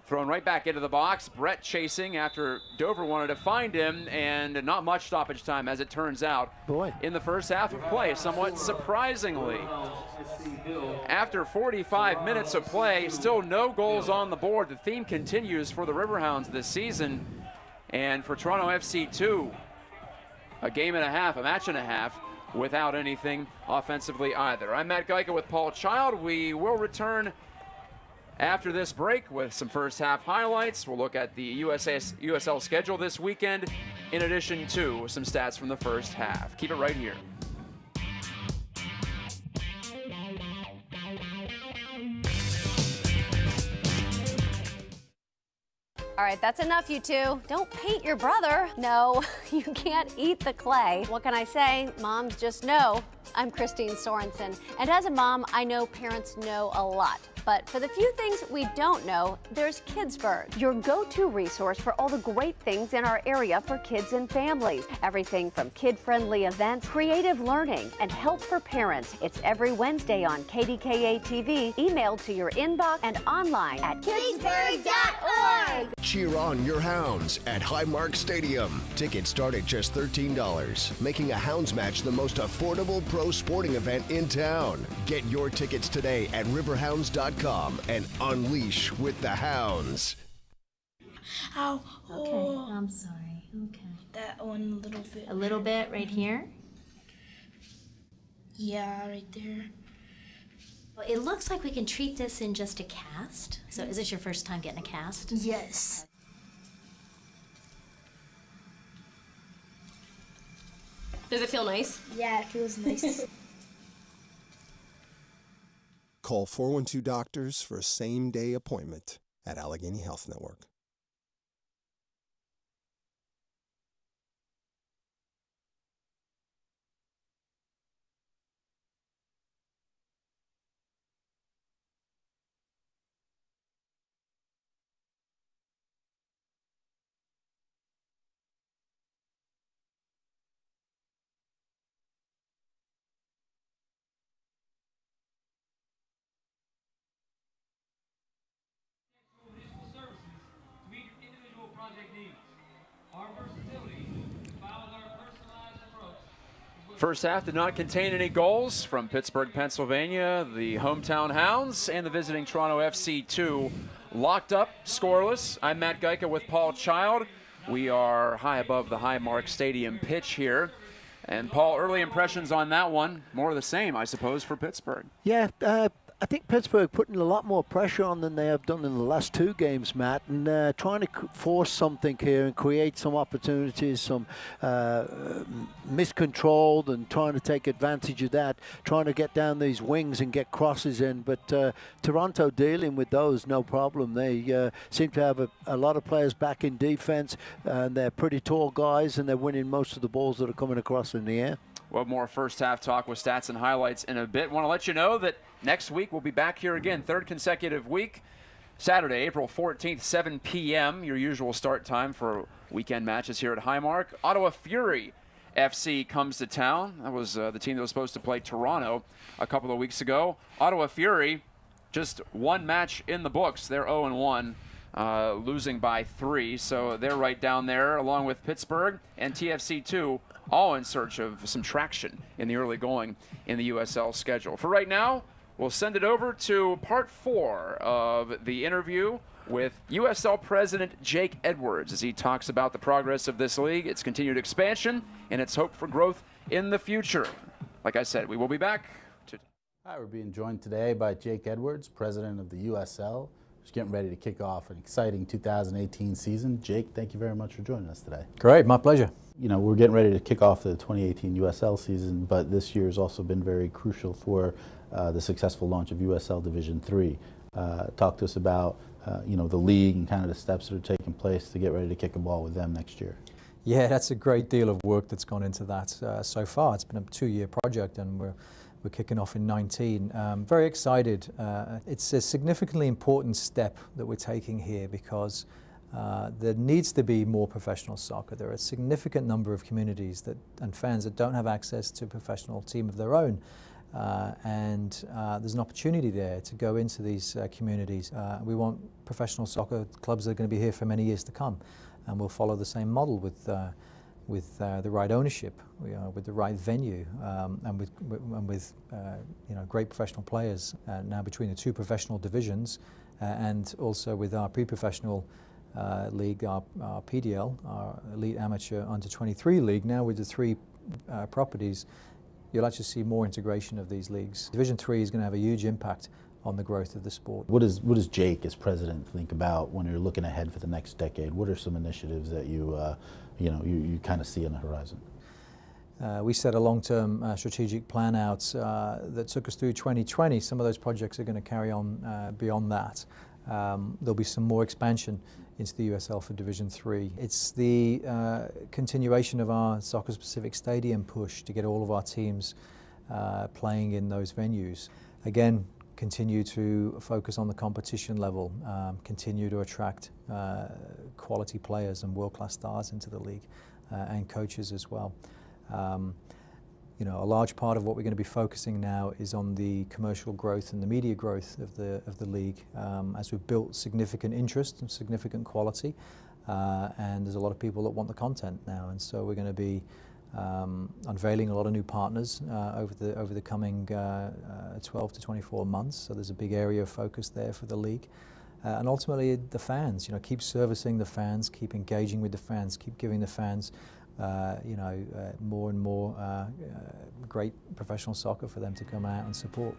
Thrown right back into the box. Brett chasing after Dover wanted to find him, and not much stoppage time, as it turns out, in the first half of play, somewhat surprisingly. After 45 minutes of play, still no goals on the board. The theme continues for the Riverhounds this season, and for Toronto FC2, a game and a half, a match and a half, without anything offensively either. I'm Matt Geica with Paul Child. We will return after this break with some first half highlights. We'll look at the USL schedule this weekend, in addition to some stats from the first half. Keep it right here. All right, that's enough, you two. Don't paint your brother. No, you can't eat the clay. What can I say? Moms just know. I'm Christine Sorensen, and as a mom, I know parents know a lot. But for the few things we don't know, there's Kidsburg, your go-to resource for all the great things in our area for kids and families. Everything from kid-friendly events, creative learning, and help for parents. It's every Wednesday on KDKA TV, emailed to your inbox and online at kidsburg.org. Cheer on your Hounds at Highmark Stadium. Tickets start at just $13, making a Hounds match the most affordable pro sporting event in town. Get your tickets today at riverhounds.com and unleash with the Hounds. Ow. Okay, Oh, I'm sorry. Okay. that one a little bit. A little bit right here. Yeah, right there. It looks like we can treat this in just a cast. So is this your first time getting a cast? Yes. Does it feel nice? Yeah, it feels nice. Call 412 Doctors for a same-day appointment at Allegheny Health Network. Municipal services to meet your individual project needs. Our versatility follows our personalized approach. First half did not contain any goals from Pittsburgh, Pennsylvania. The hometown Hounds and the visiting Toronto FC2 locked up, scoreless. I'm Matt Geica with Paul Child. We are high above the Highmark Stadium pitch here. And Paul, early impressions on that one, more of the same, I suppose, for Pittsburgh. Yeah, I think Pittsburgh putting a lot more pressure on than they have done in the last two games, Matt, and trying to force something here and create some opportunities, some miscontrolled, and trying to take advantage of that, trying to get down these wings and get crosses in. But Toronto dealing with those, no problem. They seem to have a lot of players back in defense, and they're pretty tall guys, and they're winning most of the balls that are coming across in the air. We'll have more first half talk with stats and highlights in a bit. Want to let you know that next week we'll be back here again, third consecutive week. Saturday, April 14th, 7 p.m., your usual start time for weekend matches here at Highmark. Ottawa Fury FC comes to town. That was the team that was supposed to play Toronto a couple of weeks ago. Ottawa Fury, just one match in the books. They're 0-1. Losing by 3, so they're right down there along with Pittsburgh and TFC2, all in search of some traction in the early going in the USL schedule. For right now, we'll send it over to part 4 of the interview with USL President Jake Edwards as he talks about the progress of this league, its continued expansion, and its hope for growth in the future. Like I said, we will be back. Hi, we're being joined today by Jake Edwards, President of the USL. Just getting ready to kick off an exciting 2018 season. Jake, thank you very much for joining us today. Great, my pleasure. You know, we're getting ready to kick off the 2018 USL season, but this year has also been very crucial for the successful launch of USL Division 3. Talk to us about, you know, the league and kind of the steps that are taking place to get ready to kick a ball with them next year. Yeah, that's a great deal of work that's gone into that so far. It's been a 2-year project, and we're kicking off in 19. Very excited. It's a significantly important step that we're taking here because there needs to be more professional soccer. There are a significant number of communities and fans that don't have access to a professional team of their own. And there's an opportunity there to go into these communities. We want professional soccer clubs that are going to be here for many years to come. And we'll follow the same model with the right ownership, with the right venue, and with you know, great professional players now between the 2 professional divisions, and also with our pre-professional league, our PDL, our Elite Amateur Under-23 league. Now with the 3 properties, you'll actually see more integration of these leagues. Division 3 is going to have a huge impact on the growth of the sport. What does Jake, as president, think about when you're looking ahead for the next decade? What are some initiatives that you kind of see on the horizon? We set a long-term strategic plan out that took us through 2020. Some of those projects are going to carry on beyond that. There'll be some more expansion into the USL for Division 3. It's the continuation of our soccer-specific stadium push to get all of our teams playing in those venues. Again, continue to focus on the competition level, continue to attract quality players and world-class stars into the league, and coaches as well. You know, a large part of what we're going to be focusing now is on the commercial growth and the media growth of the league, as we've built significant interest and significant quality, and there's a lot of people that want the content now, and so we're going to be unveiling a lot of new partners over the coming 12 to 24 months. So there's a big area of focus there for the league, and ultimately the fans. You know, keep servicing the fans, keep engaging with the fans, keep giving the fans more and more great professional soccer for them to come out and support.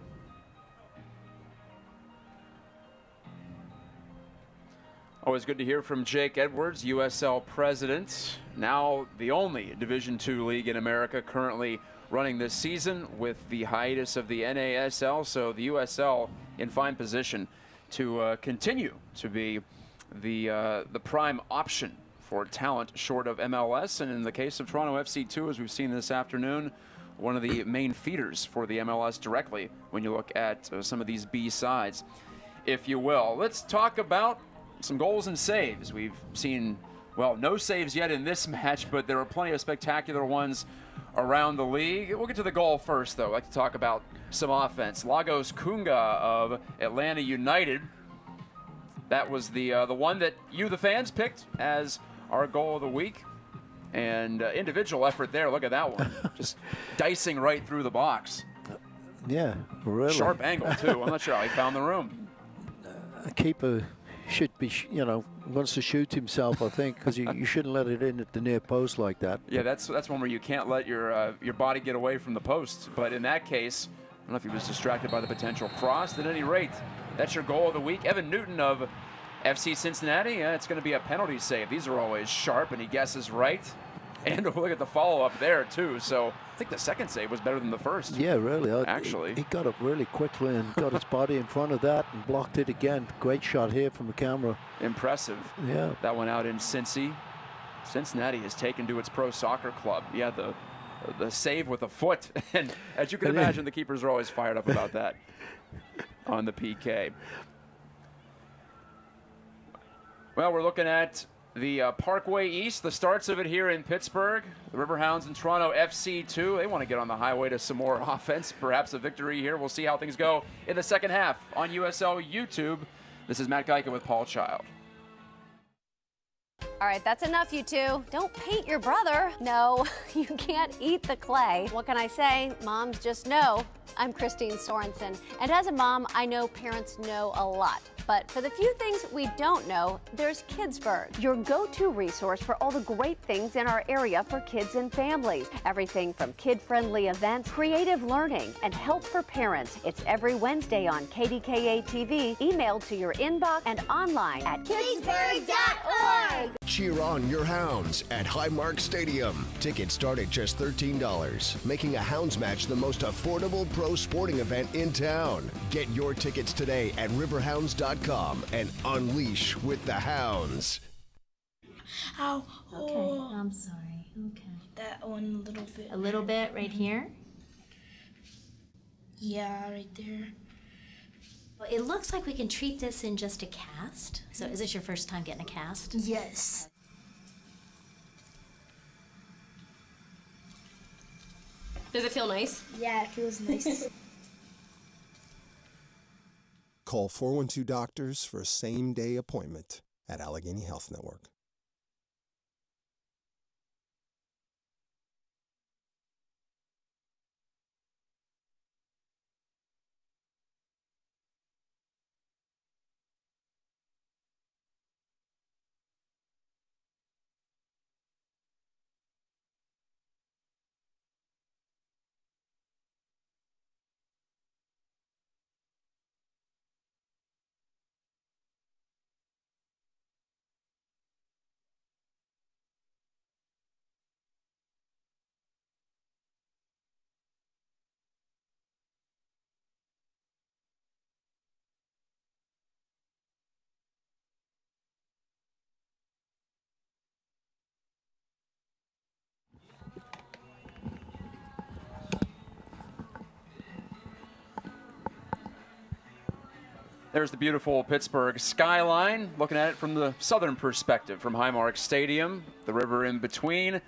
Always good to hear from Jake Edwards, USL president. Now the only Division II league in America currently running this season with the hiatus of the NASL. So the USL in fine position to continue to be the prime option for talent short of MLS. And in the case of Toronto FC2, as we've seen this afternoon, one of the main feeders for the MLS directly when you look at some of these B sides, if you will. Let's talk about some goals and saves. We've seen, well, no saves yet in this match, but there are plenty of spectacular ones around the league. We'll get to the goal first, though. I'd like to talk about some offense. Lagos Kunga of Atlanta United. That was the one that you, the fans, picked as our goal of the week. And individual effort there. Look at that one. Just dicing right through the box. Yeah, really. Sharp angle, too. I'm not sure how he found the room. A keeper should be, wants to shoot himself, I think, because you shouldn't let it in at the near post like that. Yeah, that's one where you can't let your body get away from the post. But in that case, I don't know if he was distracted by the potential cross. At any rate, that's your goal of the week. Evan Newton of FC Cincinnati, it's going to be a penalty save. These are always sharp, and he guesses right. And look at the follow-up there, too. So I think the second save was better than the first. Yeah, really. Actually. He got up really quickly and got his body in front of that and blocked it again. Great shot here from the camera. Impressive. Yeah. That one out in Cincy. Cincinnati has taken to its pro soccer club. Yeah, the save with a foot. And as you can imagine, the keepers are always fired up about that on the PK. Well, we're looking at the Parkway East, the starts of it here in Pittsburgh. The Riverhounds and Toronto FC2. They want to get on the highway to some more offense, perhaps a victory here. We'll see how things go in the second half on USL YouTube. This is Matt Geica with Paul Child. All right, that's enough, you two. Don't paint your brother. No, you can't eat the clay. What can I say? Moms just know. I'm Christine Sorensen, and as a mom, I know parents know a lot. But for the few things we don't know, there's Kidsburg, your go-to resource for all the great things in our area for kids and families. Everything from kid-friendly events, creative learning, and help for parents. It's every Wednesday on KDKA TV, emailed to your inbox and online at kidsburg.org. Cheer on your Hounds at Highmark Stadium. Tickets start at just $13, making a Hounds match the most affordable pro sporting event in town. Get your tickets today at riverhounds.com and unleash with the Hounds. Ow. Okay, Oh, I'm sorry. Okay. that one a little bit. A little bit right here. Yeah, right there. Well, it looks like we can treat this in just a cast. So is this your first time getting a cast? Yes. Does it feel nice? Yeah, it feels nice. Call 412 Doctors for a same-day appointment at Allegheny Health Network. There's the beautiful Pittsburgh skyline, looking at it from the southern perspective from Highmark Stadium, the river in between.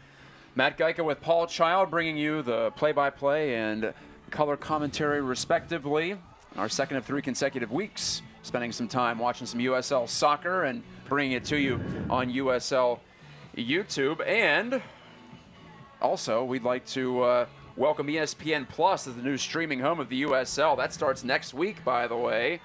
Matt Geica with Paul Child bringing you the play-by-play and color commentary respectively. Our second of 3 consecutive weeks, spending some time watching some USL soccer and bringing it to you on USL YouTube. And also, we'd like to welcome ESPN Plus as the new streaming home of the USL. That starts next week, by the way.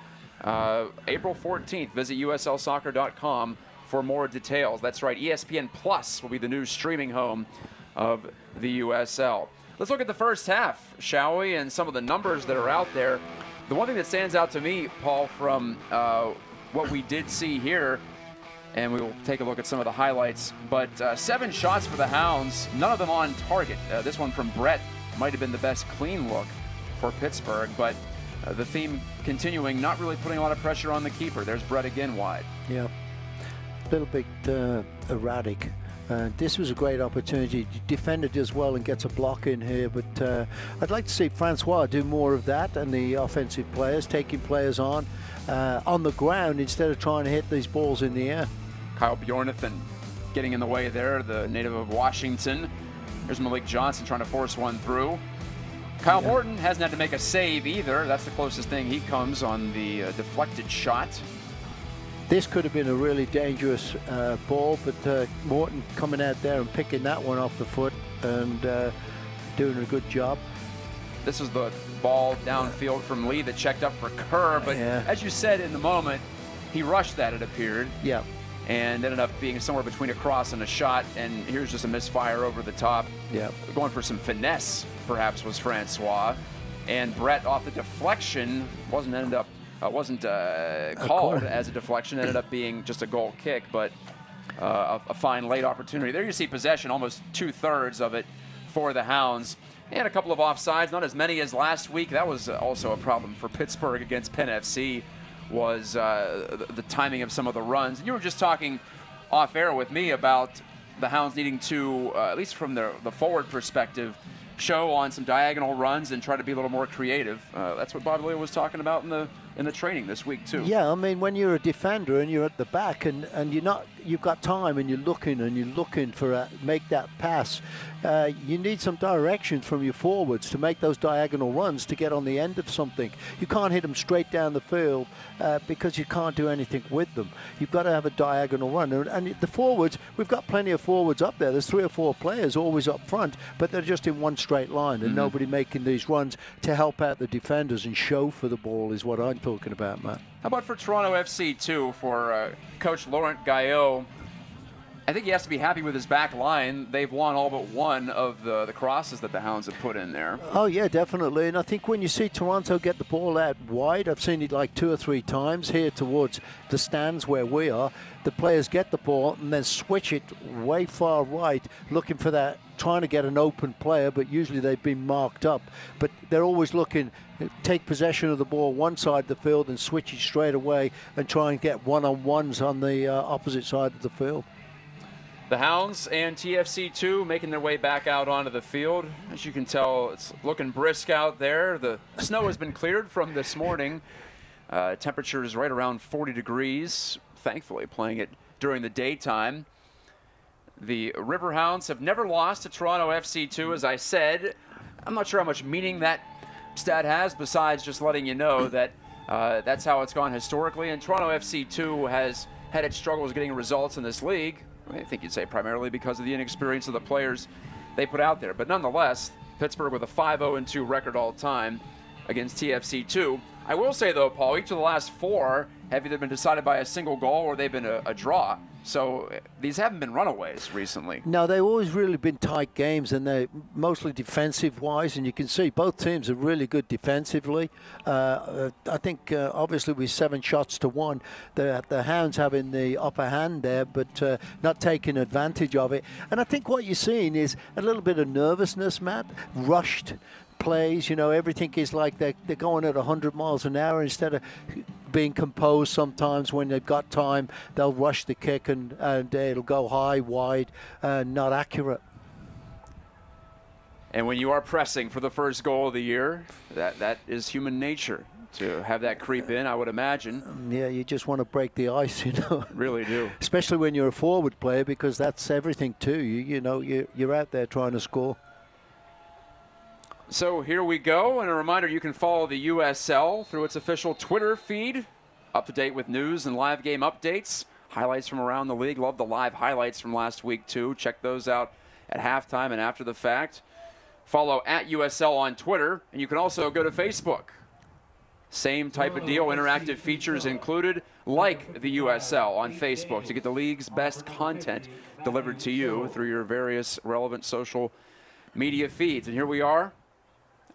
April 14th, visit uslsoccer.com for more details. That's right, ESPN Plus will be the new streaming home of the USL. Let's look at the first half, shall we, and some of the numbers that are out there. The one thing that stands out to me, Paul, from what we did see here, and we will take a look at some of the highlights. But 7 shots for the Hounds, none of them on target. This one from Brett might have been the best clean look for Pittsburgh, but the theme continuing, not really putting a lot of pressure on the keeper. There's Brett again wide. Yeah, a little bit erratic. This was a great opportunity. Defender does well and gets a block in here, but I'd like to see Francois do more of that, and the offensive players taking players on the ground instead of trying to hit these balls in the air. Kyle Bjornathan getting in the way there, the native of Washington. There's Malik Johnson trying to force one through. Kyle Horton hasn't had to make a save either. That's the closest thing he comes on the deflected shot. This could have been a really dangerous ball, but Morton coming out there and picking that one off the foot and doing a good job. This was the ball downfield from Lee that checked up for Kerr, but as you said in the moment, he rushed that, it appeared. Yeah. And ended up being somewhere between a cross and a shot, and here's just a misfire over the top. Yeah. Going for some finesse, perhaps, was Francois. And Brett off the deflection wasn't called as a deflection, ended up being just a goal kick, but a fine late opportunity. There you see possession, almost 2/3 of it for the Hounds. And a couple of offsides, not as many as last week. That was also a problem for Pittsburgh against Penn FC, was the timing of some of the runs. You were just talking off air with me about the Hounds needing to, at least from the forward perspective, show on some diagonal runs and try to be a little more creative. That's what Bob Lea was talking about in the training this week too. Yeah, I mean, when you're a defender and you're at the back and you've got time and you're looking for make that pass, you need some direction from your forwards to make those diagonal runs to get on the end of something. You can't hit them straight down the field because you can't do anything with them. You've got to have a diagonal run. And the forwards, we've got plenty of forwards up there. There's 3 or 4 players always up front, but they're just in one straight line and nobody making these runs to help out the defenders and show for the ball is what I'm talking about, Matt. How about for Toronto FC too, for Coach Laurent Guyot? I think he has to be happy with his back line. They've won all but one of the crosses that the Hounds have put in there. Oh, yeah, definitely. And I think when you see Toronto get the ball out wide, I've seen it like 2 or 3 times here towards the stands where we are, the players get the ball and then switch it way far right, looking for that, trying to get an open player, but usually they've been marked up. But they're always looking, take possession of the ball one side of the field and switch it straight away and try and get one-on-ones on the opposite side of the field. The Hounds and TFC2 making their way back out onto the field. As you can tell, it's looking brisk out there. The snow has been cleared from this morning. Temperature is right around 40 degrees, thankfully playing it during the daytime. The Riverhounds have never lost to Toronto FC2, as I said. I'm not sure how much meaning that stat has, besides just letting you know that that's how it's gone historically. And Toronto FC2 has had its struggles getting results in this league. I think you'd say primarily because of the inexperience of the players they put out there. But nonetheless, Pittsburgh with a 5-0-2 record all time against TFC2. I will say, though, Paul, each of the last 4 have either been decided by a single goal or they've been a draw. So these haven't been runaways recently. No, they've always really been tight games, and they're mostly defensive-wise, and you can see both teams are really good defensively. I think, obviously, with 7 shots to 1, the Hounds having the upper hand there, but not taking advantage of it. And I think what you're seeing is a little bit of nervousness, Matt, rushed plays. You know, everything is like they're going at 100 miles an hour instead of being composed. Sometimes when they've got time, they'll rush the kick and it'll go high, wide, not accurate. And when you are pressing for the first goal of the year, that is human nature to have that creep in, I would imagine. Yeah, you just want to break the ice, you know. Really do. Especially when you're a forward player, because that's everything too. You know, you're out there trying to score. So here we go, and a reminder, you can follow the USL through its official Twitter feed, up to date with news and live game updates, highlights from around the league. Love the live highlights from last week too. Check those out at halftime and after the fact. Follow at USL on Twitter, and you can also go to Facebook. Same type of deal, interactive features included, like the USL on Facebook, to get the league's best content delivered to you through your various relevant social media feeds. And here we are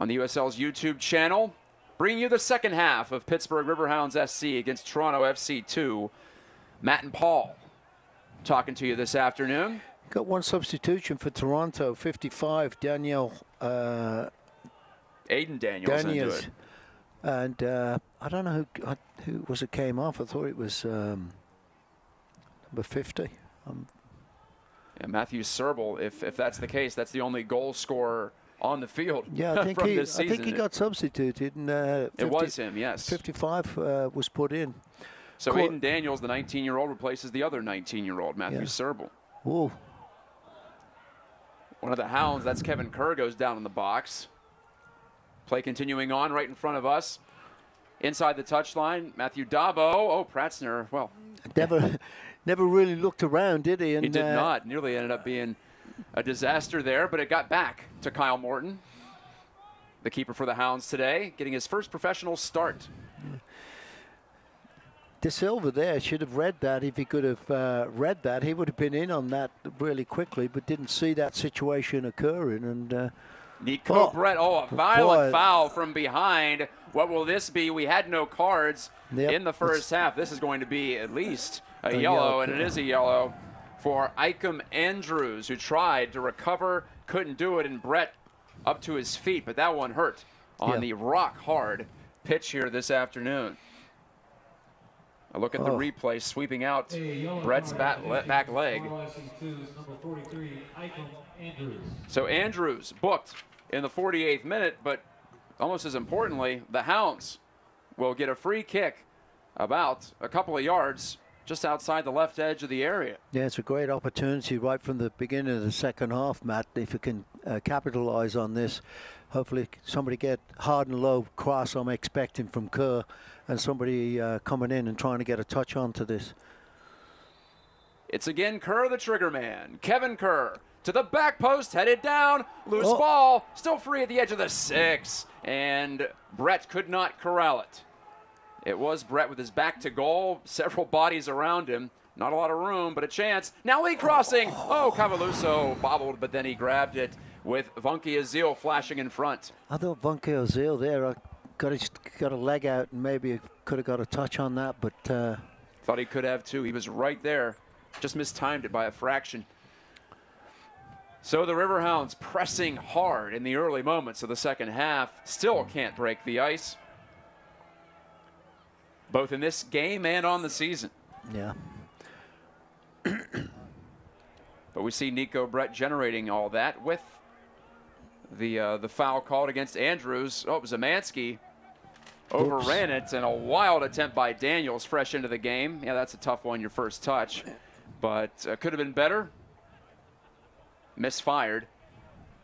on the USL's YouTube channel, bringing you the second half of Pittsburgh Riverhounds SC against Toronto FC2. Matt and Paul talking to you this afternoon. Got one substitution for Toronto, 55, Daniel. Aiden Daniels into it. And I don't know who was it came off. I thought it was number 50. Yeah, Matthew Serbel, if that's the case, that's the only goal scorer on the field. Yeah, I think this season. I think he got substituted. And, it was him, yes. 55 was put in. So Aiden Daniels, the 19-year-old, replaces the other 19-year-old, Matthew Serbel. Whoa. One of the Hounds, that's Kevin Kerr, goes down in the box. Play continuing on right in front of us. Inside the touchline, Matthew Dabo. Oh, Pratzner, well. Never really looked around, did he? And, he did not. Nearly ended up being a disaster there, but it got back to Kyle Morton, the keeper for the Hounds today, getting his first professional start. De Silva there should have read that. If he could have read that, he would have been in on that really quickly, but didn't see that situation occurring. And Nico Brett, a violent foul from behind. What will this be? We had no cards in the first half. This is going to be at least a yellow, and it is a yellow for Icam Andrews, who tried to recover, couldn't do it, and Brett up to his feet, but that one hurt on the rock-hard pitch here this afternoon. A look at the replay, sweeping out Brett's back leg. So Andrews booked in the 48th minute, but almost as importantly, the Hounds will get a free kick about a couple of yards just outside the left edge of the area. Yeah, it's a great opportunity right from the beginning of the second half, Matt. If you can capitalize on this, hopefully somebody get hard and low cross I'm expecting from Kerr, and somebody coming in and trying to get a touch onto this. It's again Kerr, the trigger man. Kevin Kerr to the back post, headed down, loose ball, still free at the edge of the 6, and Brett could not corral it. It was Brett with his back to goal, several bodies around him. Not a lot of room, but a chance. Now Lee crossing. Cavaluso bobbled, but then he grabbed it with Vunky Azil flashing in front. I thought Vunky Azil there got a leg out and maybe could have got a touch on that, but... Thought he could have too. He was right there. Just mistimed it by a fraction. So the Riverhounds pressing hard in the early moments of the second half. Still can't break the ice, both in this game and on the season. Yeah. But we see Nico Brett generating all that with the foul called against Andrews. Oh, it was Zemansky. Overran it, and a wild attempt by Daniels fresh into the game. Yeah, that's a tough one, your first touch. But could have been better. Misfired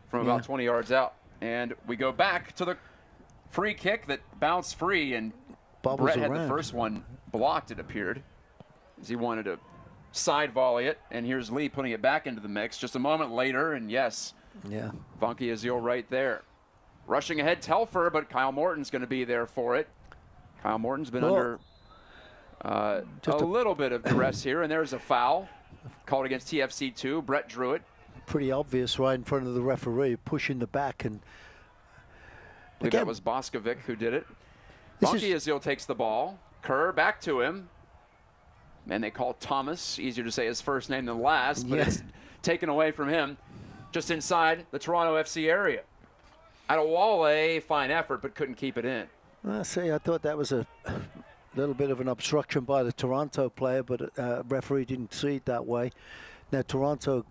from about 20 yards out. And we go back to the free kick that bounced free, and Brett had the first one blocked, it appeared, as he wanted to side volley it. And here's Lee putting it back into the mix just a moment later, and yes, Vunky Azil right there. Rushing ahead, Telfer, but Kyle Morton's going to be there for it. Kyle Morton's been under a little bit of duress here, and there's a foul called against TFC2. Brett drew it. Pretty obvious right in front of the referee, pushing the back. And I believe that was Boskovic who did it. Vunky Azil takes the ball. Kerr back to him. And they call Thomas. Easier to say his first name than last, but it's taken away from him just inside the Toronto FC area. Adewale, fine effort, but couldn't keep it in. I thought that was a little bit of an obstruction by the Toronto player, but referee didn't see it that way. Now Toronto,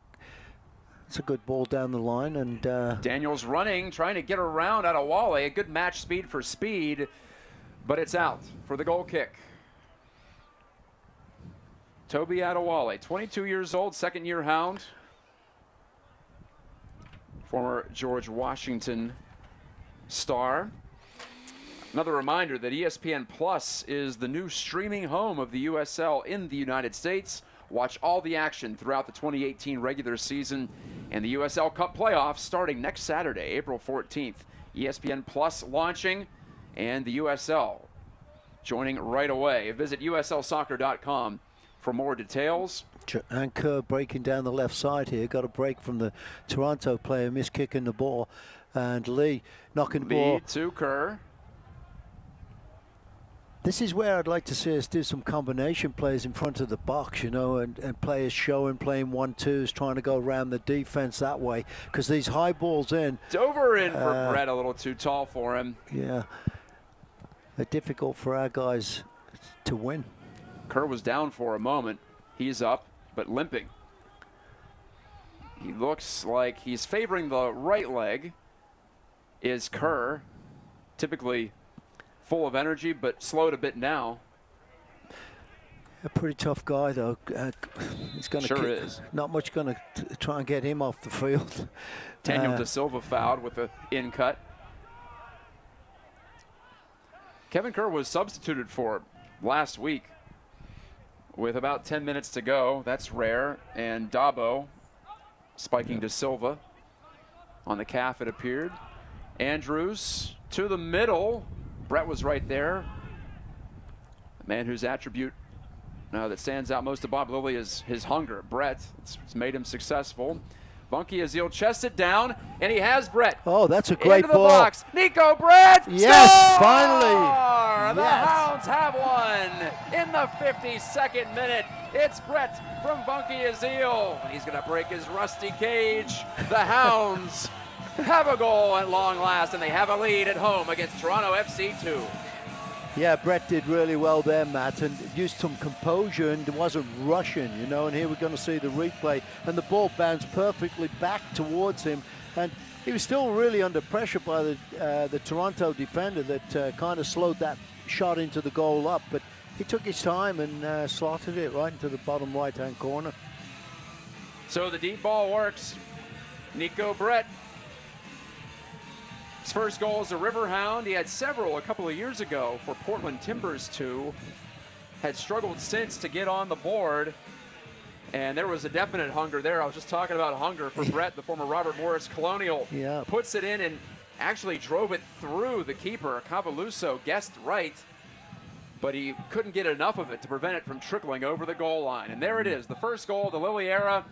it's a good ball down the line, and Daniels running, trying to get around Adewale. A good match speed for speed, but it's out for the goal kick. Toby Adewale, 22 years old, second-year Hound. Former George Washington star. Another reminder that ESPN Plus is the new streaming home of the USL in the United States. Watch all the action throughout the 2018 regular season and the USL Cup playoffs starting next Saturday, April 14th. ESPN Plus launching, and the USL joining right away. Visit uslsoccer.com for more details. And Kerr breaking down the left side here. Got a break from the Toronto player, miskicking the ball. And Lee knocking the ball. Lee to Kerr. This is where I'd like to see us do some combination plays in front of the box, you know, and players showing, playing 1-2s, trying to go around the defense that way, because these high balls in. Dover in for Brett, a little too tall for him. Yeah, they're difficult for our guys to win. Kerr was down for a moment. He's up, but limping. He looks like he's favoring the right leg. Is Kerr, typically full of energy, but slowed a bit now. A pretty tough guy, though. He's going to sure is. Not much going to try and get him off the field. Daniel De Silva fouled with an in cut. Kevin Kerr was substituted for last week with about 10 minutes to go. That's rare. And Dabo spiking De Silva on the calf, it appeared. Andrews to the middle. Brett was right there. The man whose attribute that stands out most to Bob Lilly is his hunger. Brett, it's made him successful. Bunky Azil chests it down, and he has Brett. Oh, that's a great into the ball. box. Nico Brett. Yes, score! finally. The Yes. Hounds have one in the 52nd minute. It's Brett from Bunky Azil. He's going to break his rusty cage. The Hounds have a goal at long last, and they have a lead at home against Toronto FC 2. Yeah, Brett did really well there, Matt, and used some composure and wasn't rushing, you know, and here we're going to see the replay, and the ball bounced perfectly back towards him, and he was still really under pressure by the Toronto defender that kind of slowed that shot into the goal up, but he took his time and slotted it right into the bottom right-hand corner. So the deep ball works. Nico Brett. His first goal as a Riverhound. He had several a couple of years ago for Portland Timbers 2. Had struggled since to get on the board. And there was a definite hunger there. I was just talking about hunger for Brett, the former Robert Morris Colonial. Yeah. Puts it in and actually drove it through the keeper. Cavaluso guessed right, but he couldn't get enough of it to prevent it from trickling over the goal line. And there it is, the first goal of the Lilly era,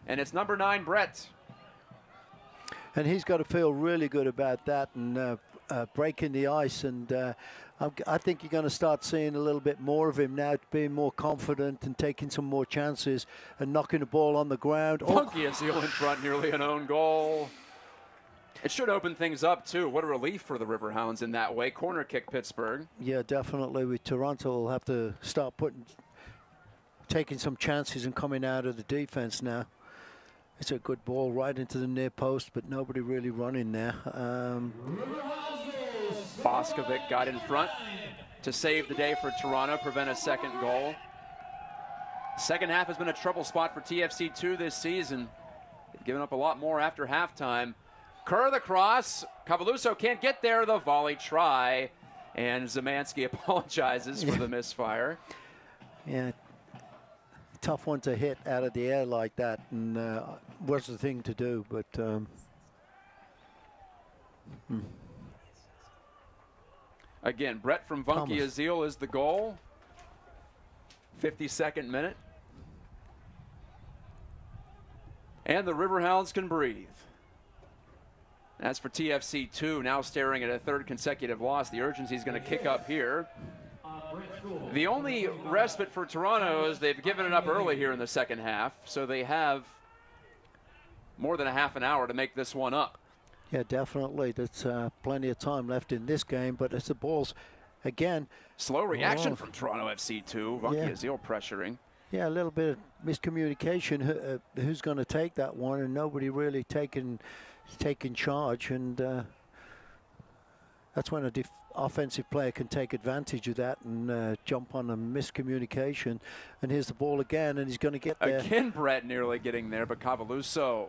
and it's number 9, Brett. And he's got to feel really good about that and breaking the ice. And I think you're going to start seeing a little bit more of him now, being more confident and taking some more chances and knocking the ball on the ground. Bunky Azil in front, nearly an own goal. It should open things up, too. What a relief for the Riverhounds in that way. Corner kick, Pittsburgh. Yeah, definitely. With Toronto, will have to start taking some chances and coming out of the defense now. It's a good ball right into the near post, but nobody really running there. Boskovic got in front to save the day for Toronto, prevent a second goal. Second half has been a trouble spot for TFC2 this season. They've given up a lot more after halftime. Kerr the cross. Cavaluso can't get there. The volley try. And Zemansky apologizes for the misfire. Yeah. Tough one to hit out of the air like that, and was the thing to do, but Again, Brett from Bunky Azil is the goal. 52nd minute. And the Riverhounds can breathe. As for TFC2, now staring at a third consecutive loss, the urgency is going to kick up here. The only respite for Toronto is they've given it up early here in the second half, so they have more than a half an hour to make this one up. Yeah, definitely. There's plenty of time left in this game, but it's the balls again. Slow reaction from Toronto FC2. Bunky Azil pressuring. Yeah, a little bit of miscommunication. Who's going to take that one, and nobody really taking charge, and that's when a offensive player can take advantage of that and jump on a miscommunication. And here's the ball again, and he's going to get there. Again, Brett nearly getting there, but Cavaluso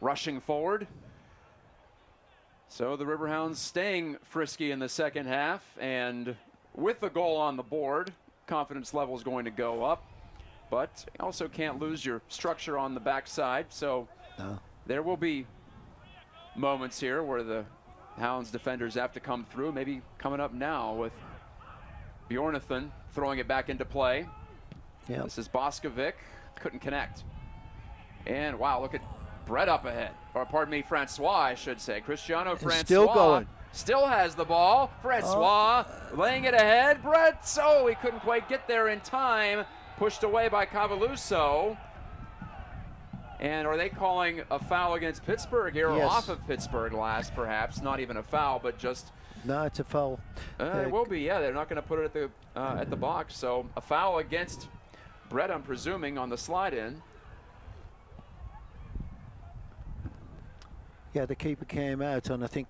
rushing forward. So the Riverhounds staying frisky in the second half, and with the goal on the board, confidence level is going to go up. But you also can't lose your structure on the backside, so there will be moments here where the Hounds defenders have to come through, maybe coming up now with Bjornathan throwing it back into play. Yep. This is Boskovic, couldn't connect. And wow, look at Brett up ahead, or pardon me, Francois, I should say. Cristiano Francois still going. still has the ball. Francois laying it ahead. Brett, so he couldn't quite get there in time. Pushed away by Cavaluso. And are they calling a foul against Pittsburgh here? Yes. Off of Pittsburgh last, perhaps. Not even a foul, but just... No, it's a foul. It will be, yeah. They're not going to put it at the box. So a foul against Brett, I'm presuming, on the slide-in. Yeah, the keeper came out, and I think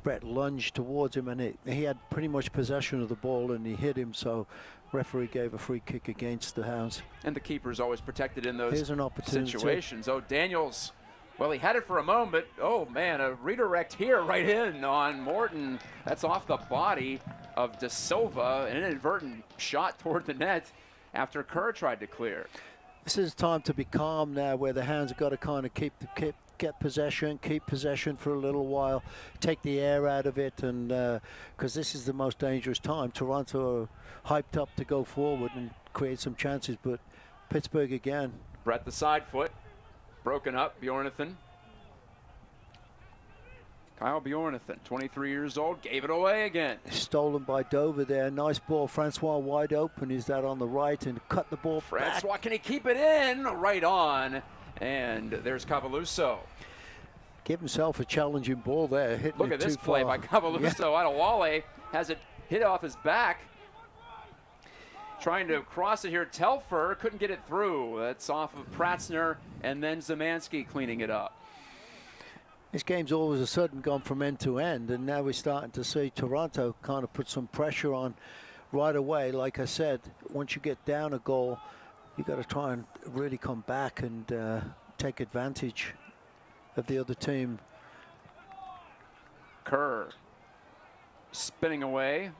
Brett lunged towards him, and he had pretty much possession of the ball, and he hit him, so referee gave a free kick against the Hounds. And the keeper's always protected in those Here's an opportunity. situations. Oh, Daniels, well, he had it for a moment. Oh, man, a redirect here right in on Morton. That's off the body of De Silva, an inadvertent shot toward the net after Kerr tried to clear. This is time to be calm now, where the Hounds have got to kind of get possession, keep possession for a little while, take the air out of it, and because this is the most dangerous time. Toronto are hyped up to go forward and create some chances, but Pittsburgh again. Brett, the side foot, broken up. Bjornathan. Kyle Bjornathan, 23 years old, gave it away again. Stolen by Dover there. Nice ball. Francois wide open. Is that on the right and cut the ball Francois, back. can he keep it in? Right on. And there's Cavaluso. Give himself a challenging ball there. Look at this play by Cavaluso. Adewale has it hit off his back. Trying to cross it here. Telfer couldn't get it through. That's off of Pratzner, and then Zemansky cleaning it up. This game's all of a sudden gone from end to end, and now we're starting to see Toronto kind of put some pressure on right away. Like I said, once you get down a goal, you got to try and really come back and take advantage of the other team. Kerr spinning away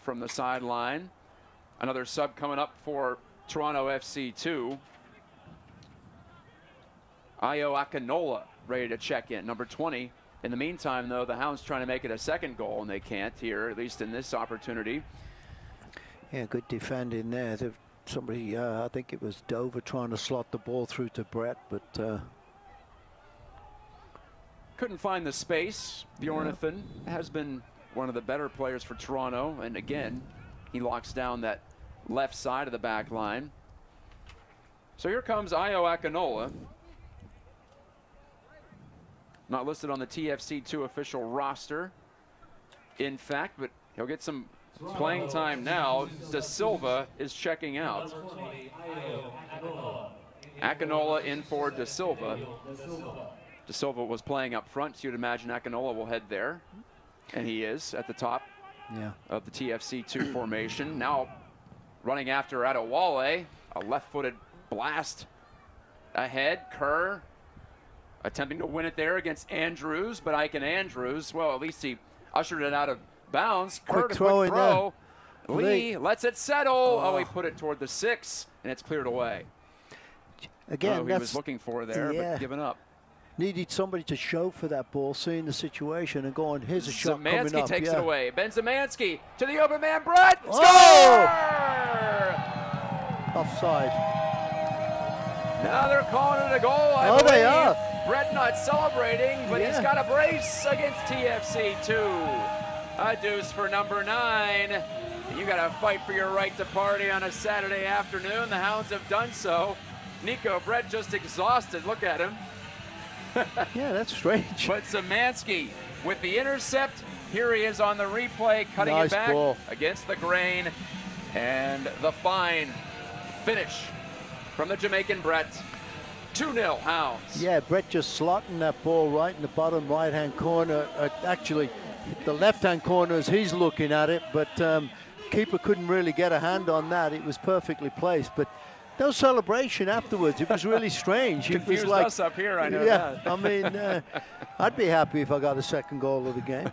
from the sideline. Another sub coming up for Toronto FC2. Ayo Akinola ready to check in, number 20. In the meantime, though, the Hounds trying to make it a second goal, and they can't here, at least in this opportunity. Yeah, good defending there. Somebody, I think it was Dover, trying to slot the ball through to Brett, but couldn't find the space. Bjornathan has been one of the better players for Toronto, and again, he locks down that left side of the back line. So here comes Ayo Akinola. Not listed on the TFC2 official roster, in fact, but he'll get some playing time now. De Silva is checking out. Akinola in for De Silva. De Silva was playing up front, so you'd imagine Akinola will head there, and he is at the top of the TFC2 formation. Now running after Adewale, a left-footed blast ahead. Kerr attempting to win it there against Andrews, but Ike and Andrews, well, at least he ushered it out of bounds. Kerr, quick throw. Lee lets it settle. Oh, he put it toward the 6, and it's cleared away. Again, he was looking for there, but given up. Needed somebody to show for that ball, seeing the situation and going, here's a shot coming up. Zemansky takes it away. Ben Zemansky to the open man, Brett. Score! Offside. Now they're calling it a goal, I believe. They are. Brett not celebrating, but he's got a brace against TFC2. A deuce for number 9. You got to fight for your right to party on a Saturday afternoon. The Hounds have done so. Nico, Brett just exhausted. Look at him. Yeah, that's strange. But Zemansky with the intercept. Here he is on the replay, cutting Nice it back ball. against the grain. And the fine finish from the Jamaican Brett. 2-0 Hounds. Yeah, Brett just slotting that ball right in the bottom right-hand corner. Actually, the left-hand corner as he's looking at it, but keeper couldn't really get a hand on that. It was perfectly placed, but no celebration afterwards. It was really strange. It was like us up here, I know that. Yeah, I mean, I'd be happy if I got a second goal of the game.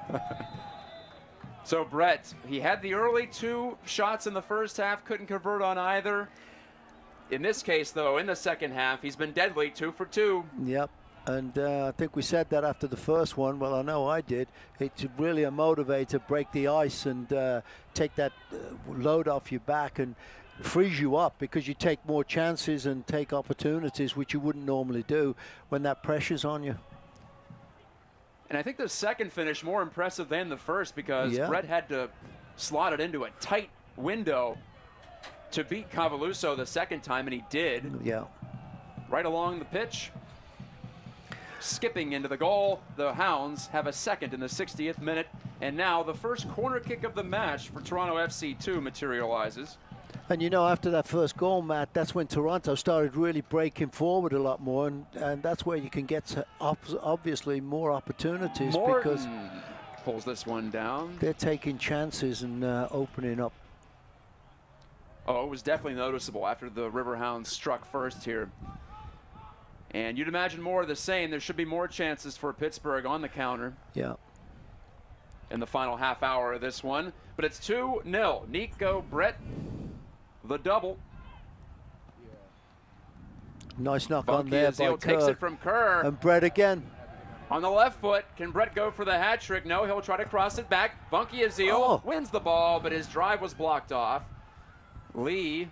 So Brett, he had the early 2 shots in the first half, couldn't convert on either. In this case, though, in the second half, he's been deadly, 2 for 2. Yep, and I think we said that after the first one. Well, I know I did. It's really a motivator, break the ice and take that load off your back and frees you up, because you take more chances and take opportunities which you wouldn't normally do when that pressure's on you. And I think the second finish more impressive than the first because Brett had to slot it into a tight window to beat Cavaluso the second time, and he did. Yeah. Right along the pitch. Skipping into the goal, the Hounds have a second in the 60th minute, and now the first corner kick of the match for Toronto FC2 materializes. And you know, after that first goal, Matt, that's when Toronto started really breaking forward a lot more, and that's where you can get obviously more opportunities. Morton because pulls this one down. They're taking chances and opening up. Oh, it was definitely noticeable after the Riverhounds struck first here. And you'd imagine more of the same. There should be more chances for Pittsburgh on the counter. Yeah. In the final half hour of this one. But it's 2-0. Nico Brett, the double. Nice knock on there by Kerr. Takes it from Kerr. And Brett again. On the left foot, can Brett go for the hat trick? No, he'll try to cross it back. Bunky Azil wins the ball, but his drive was blocked off. Lee,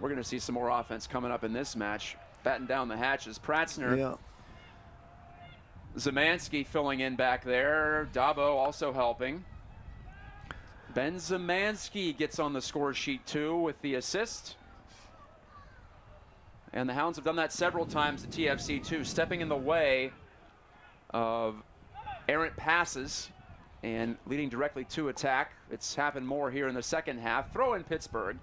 we're going to see some more offense coming up in this match. Batten down the hatches. Pratzner. Yeah. Zemansky filling in back there. Dabo also helping. Ben Zemansky gets on the score sheet too with the assist. And the Hounds have done that several times at TFC2, stepping in the way of errant passes and leading directly to attack. It's happened more here in the second half. Throw in Pittsburgh.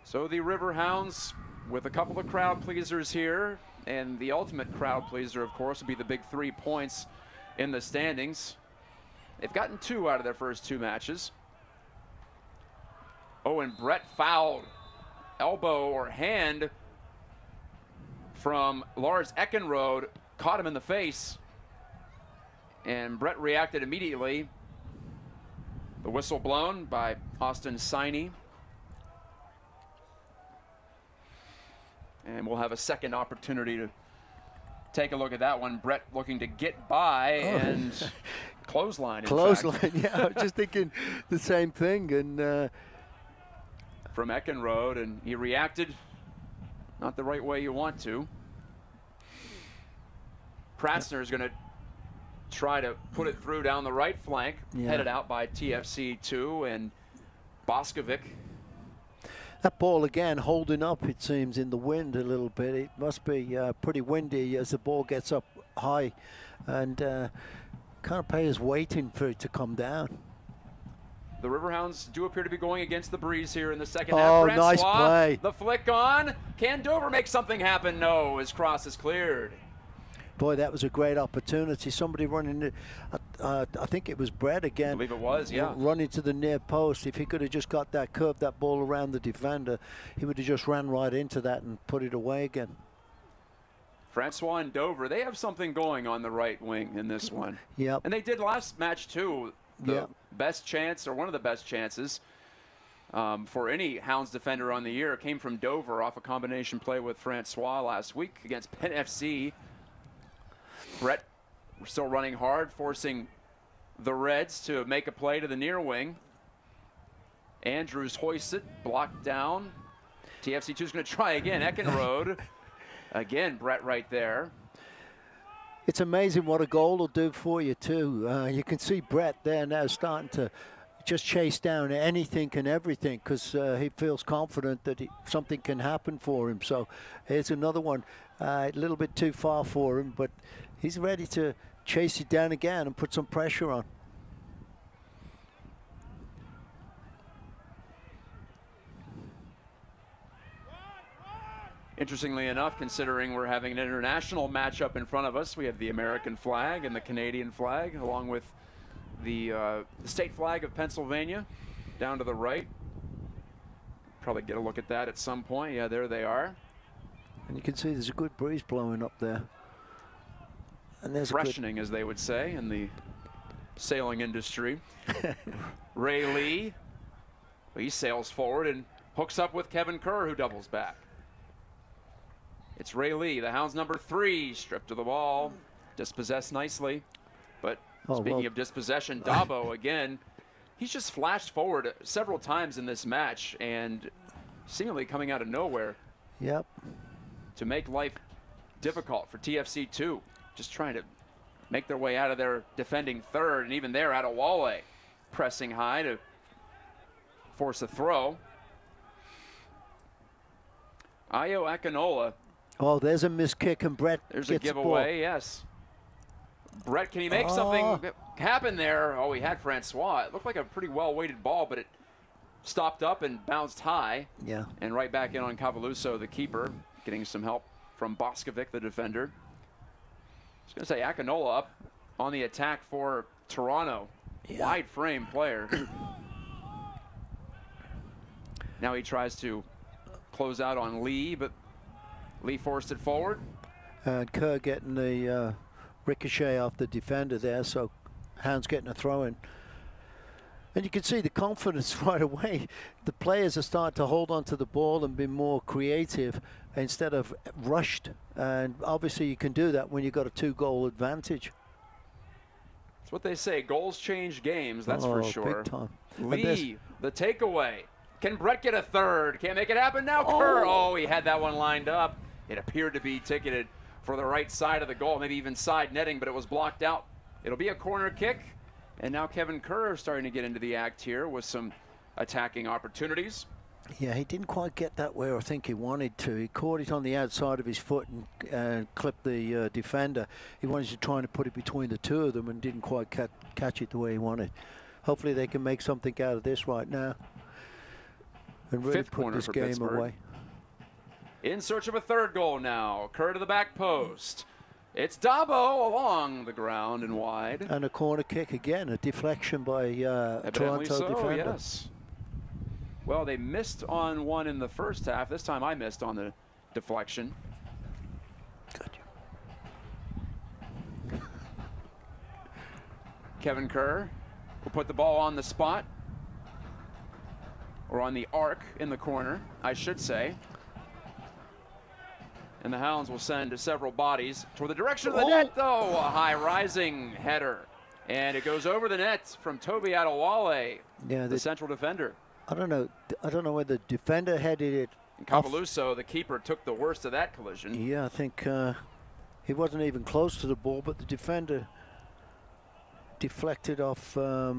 So the Riverhounds with a couple of crowd pleasers here, and the ultimate crowd pleaser, of course, would be the big 3 points in the standings. They've gotten 2 out of their first 2 matches. Oh, and Brett fouled. Elbow or hand from Lars Eckenrode, caught him in the face, and Brett reacted immediately. The whistle blown by Austin Siney. And we'll have a second opportunity to take a look at that one. Brett looking to get by and clothesline. Clothesline, yeah. I was just thinking the same thing. And from Eckenrode, and he reacted not the right way you want to. Pratzner is going to try to put it through down the right flank, headed out by TFC2 and Boskovic. That ball again holding up, it seems, in the wind a little bit. It must be pretty windy as the ball gets up high, and can't pay is waiting for it to come down. The Riverhounds do appear to be going against the breeze here in the second half. Oh, nice play. The flick on. Can Dover make something happen? No, his cross is cleared. Boy, that was a great opportunity. Somebody running, I think it was Brett again. I believe it was, yeah. Running to the near post. If he could have just got that, curved that ball around the defender, he would have just ran right into that and put it away again. Francois and Dover, they have something going on the right wing in this one. Yep. And they did last match too. The best chance, or one of the best chances, for any Hounds defender on the year came from Dover off a combination play with Francois last week against Penn FC. Brett still running hard, forcing the Reds to make a play to the near wing. Andrews hoists it, blocked down. TFC2 is going to try again. Eckenrode. Again, Brett right there. It's amazing what a goal will do for you, too. You can see Brett there now starting to just chase down anything and everything because he feels confident that something can happen for him. So here's another one. A little bit too far for him, but he's ready to chase it down again and put some pressure on. Interestingly enough, considering we're having an international matchup in front of us, we have the American flag and the Canadian flag, along with the state flag of Pennsylvania down to the right. Probably get a look at that at some point. Yeah, there they are. And you can see there's a good breeze blowing up there. And there's freshening, as they would say, in the sailing industry. Ray Lee, he sails forward and hooks up with Kevin Kerr, who doubles back. It's Ray Lee, the Hounds number 3, stripped of the ball, dispossessed nicely. But speaking of dispossession, Dabo again, he's just flashed forward several times in this match and seemingly coming out of nowhere. Yep. To make life difficult for TFC2. Just trying to make their way out of their defending third, and even there, Adewale pressing high to force a throw. Ayo Akinola. Oh, there's a missed kick, and Brett There's gets a giveaway, yes. Brett, can he make something happen there? Oh, he had Francois. It looked like a pretty well-weighted ball, but it stopped up and bounced high. Yeah. And right back in on Cavaluso, the keeper, getting some help from Boskovic, the defender. I was going to say Akinola up on the attack for Toronto. Yeah. Wide frame player. Now he tries to close out on Lee, but Lee forced it forward. And Kerr getting the ricochet off the defender there, so Hounds getting a throw in. And you can see the confidence right away. The players are starting to hold on to the ball and be more creative instead of rushed. And obviously you can do that when you've got a 2-goal advantage. That's what they say. Goals change games, that's for sure. Big time. Lee, the takeaway. Can Brett get a third? Can't make it happen now. Kerr. Oh, he had that one lined up. It appeared to be ticketed for the right side of the goal, maybe even side netting, but it was blocked out. It'll be a corner kick. And now Kevin Kerr starting to get into the act here with some attacking opportunities. Yeah, he didn't quite get that where I think he wanted to. He caught it on the outside of his foot and clipped the defender. He wanted to try and put it between the two of them and didn't quite catch it the way he wanted. Hopefully they can make something out of this right now and really Fifth put corner this for game Pittsburgh. away. In search of a third goal now. Kerr to the back post. It's Dabo along the ground and wide. And a corner kick again, a deflection by Evidently Toronto defender. Yes. Well, they missed on one in the first half. This time I missed on the deflection. Good. Kevin Kerr will put the ball on the spot, or on the arc in the corner, I should say. And the Hounds will send several bodies toward the direction of the net, though. A high rising header. And it goes over the net from Toby Adewale, the central defender. I don't know whether the defender headed it. Cavaluso, the keeper, took the worst of that collision. Yeah, I think he wasn't even close to the ball, but the defender deflected off. I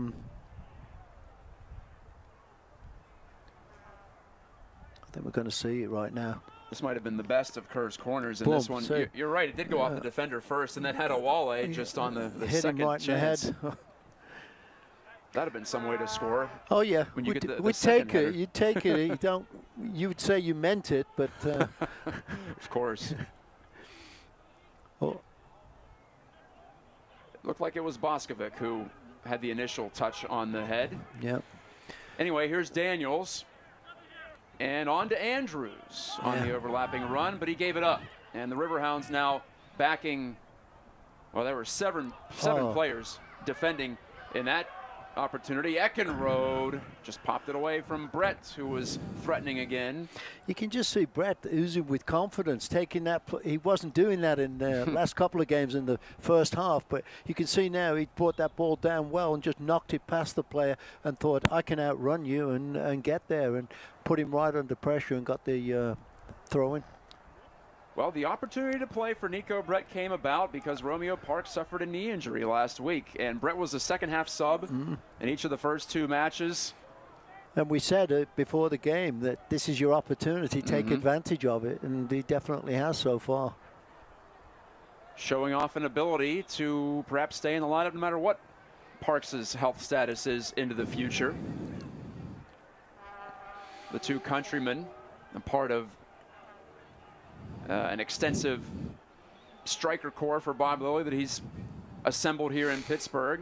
think we're going to see it right now. This might have been the best of Kerr's corners in this one. You're right, it did go off the defender first, and then had Adewale just on the hit second him right chance. in the head. That'd have been some way to score. Oh yeah, when you get the we'd second take header. it. You take it. You don't. You would say you meant it, but of course. Oh. It looked like it was Boskovic who had the initial touch on the head. Yep. Anyway, here's Daniels. And on to Andrews on the overlapping run, but he gave it up. And the Riverhounds now backing, well, there were seven players defending in that opportunity. Eckenrode just popped it away from Brett, who was threatening again. You can just see Brett oozing with confidence, taking that. He wasn't doing that in the last couple of games in the first half, but you can see now he brought that ball down well and just knocked it past the player and thought, I can outrun you and get there, and put him right under pressure and got the throw in. Well, the opportunity to play for Nico Brett came about because Romeo Parks suffered a knee injury last week, and Brett was a second-half sub in each of the first two matches. And we said it before the game that this is your opportunity, take advantage of it, and he definitely has so far. Showing off an ability to perhaps stay in the lineup no matter what Parks' health status is into the future. The two countrymen, a part of an extensive striker core for Bob Lilly that he's assembled here in Pittsburgh.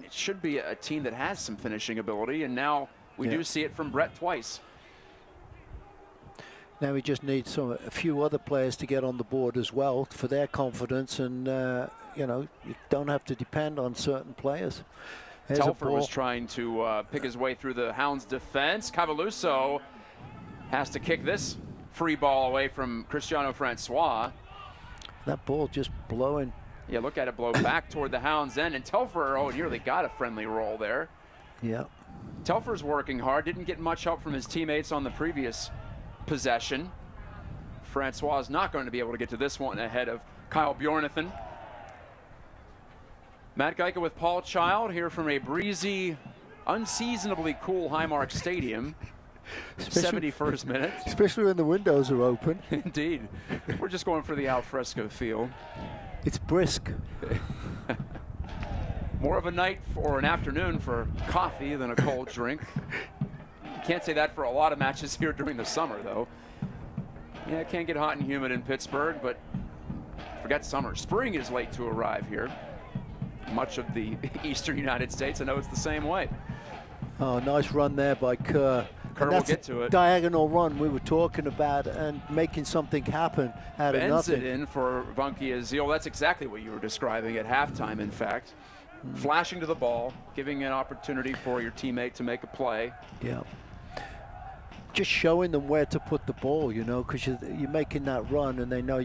It should be a team that has some finishing ability, and now we do see it from Brett twice. Now we just need a few other players to get on the board as well for their confidence, and you know, you don't have to depend on certain players. Telfer was trying to pick his way through the Hounds' defense. Cavaluso has to kick this free ball away from Cristiano Francois. That ball just blowing. Yeah, look at it blow back toward the Hounds' end, and Telfer, nearly got a friendly roll there. Yeah. Telfer's working hard, didn't get much help from his teammates on the previous possession. Francois is not going to be able to get to this one ahead of Kyle Bjornathan. Matt Geika with Paul Child here from a breezy, unseasonably cool Highmark Stadium. 71st minute. Especially when the windows are open. Indeed. We're just going for the alfresco feel. It's brisk. More of a night or an afternoon for coffee than a cold drink. Can't say that for a lot of matches here during the summer, though. Yeah, it can get hot and humid in Pittsburgh, but forget summer. Spring is late to arrive here. Much of the eastern United States, I know it's the same way. Oh, nice run there by Kerr. Kerr will get to it. Diagonal run we were talking about, and making something happen out of Bends nothing. it in for Vunky Azil. That's exactly what you were describing at halftime, in fact. Flashing to the ball, giving an opportunity for your teammate to make a play. Yeah. Just showing them where to put the ball, you know, because you're making that run, and they know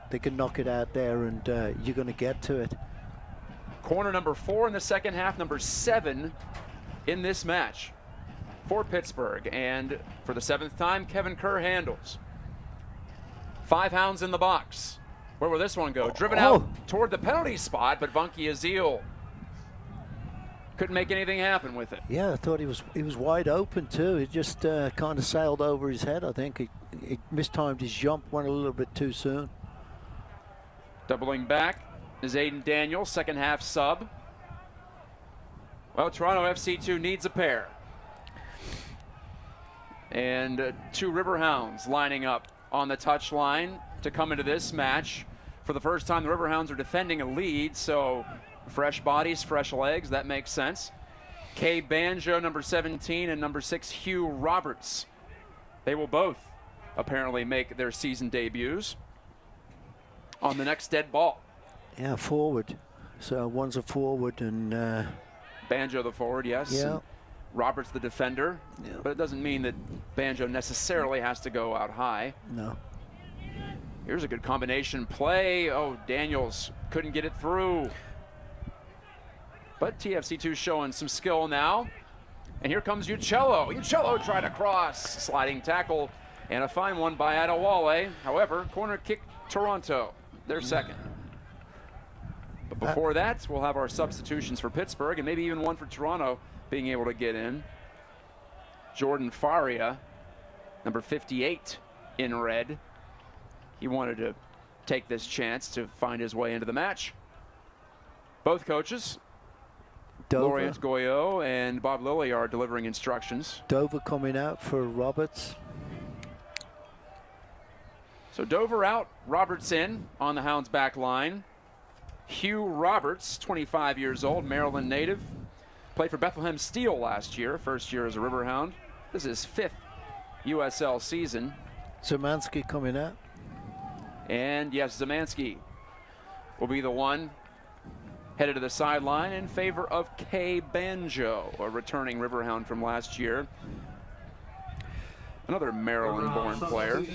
they can knock it out there, and you're going to get to it. Corner number 4 in the second half, number 7 in this match for Pittsburgh. And for the 7th time, Kevin Kerr handles. 5 Hounds in the box. Where will this one go? Driven out toward the penalty spot, but Vunky Azil couldn't make anything happen with it. Yeah, I thought he was wide open too. He just kind of sailed over his head. I think he mistimed his jump, went a little bit too soon. Doubling back is Aiden Daniels, second half sub. Well, Toronto FC2 needs a pair. And 2 Riverhounds lining up on the touchline to come into this match. For the first time, the Riverhounds are defending a lead, so fresh bodies, fresh legs, that makes sense. Kay Banjo, number 17, and number 6, Hugh Roberts. They will both apparently make their season debuts on the next dead ball. Yeah, forward. So one's a forward, and Banjo the forward, yes. Yeah. And Roberts the defender. Yeah. But it doesn't mean that Banjo necessarily has to go out high. No. Here's a good combination play. Oh, Daniels couldn't get it through. But TFC2 showing some skill now. And here comes Uccello. Uccello trying to cross. Sliding tackle and a fine one by Adewale. However, corner kick Toronto, their second. But before that, we'll have our substitutions for Pittsburgh and maybe even one for Toronto being able to get in. Jordan Faria, number 58 in red. He wanted to take this chance to find his way into the match. Both coaches, Laurent Goyot and Bob Lilly, are delivering instructions. Dover coming out for Roberts. So Dover out, Roberts in on the Hounds back line. Hugh Roberts, 25 years old, Maryland native. Played for Bethlehem Steel last year, first year as a Riverhound. This is his 5th USL season. Zemansky coming out. And yes, Zemansky will be the one headed to the sideline in favor of Kay Banjo, a returning Riverhound from last year. Another Maryland-born player.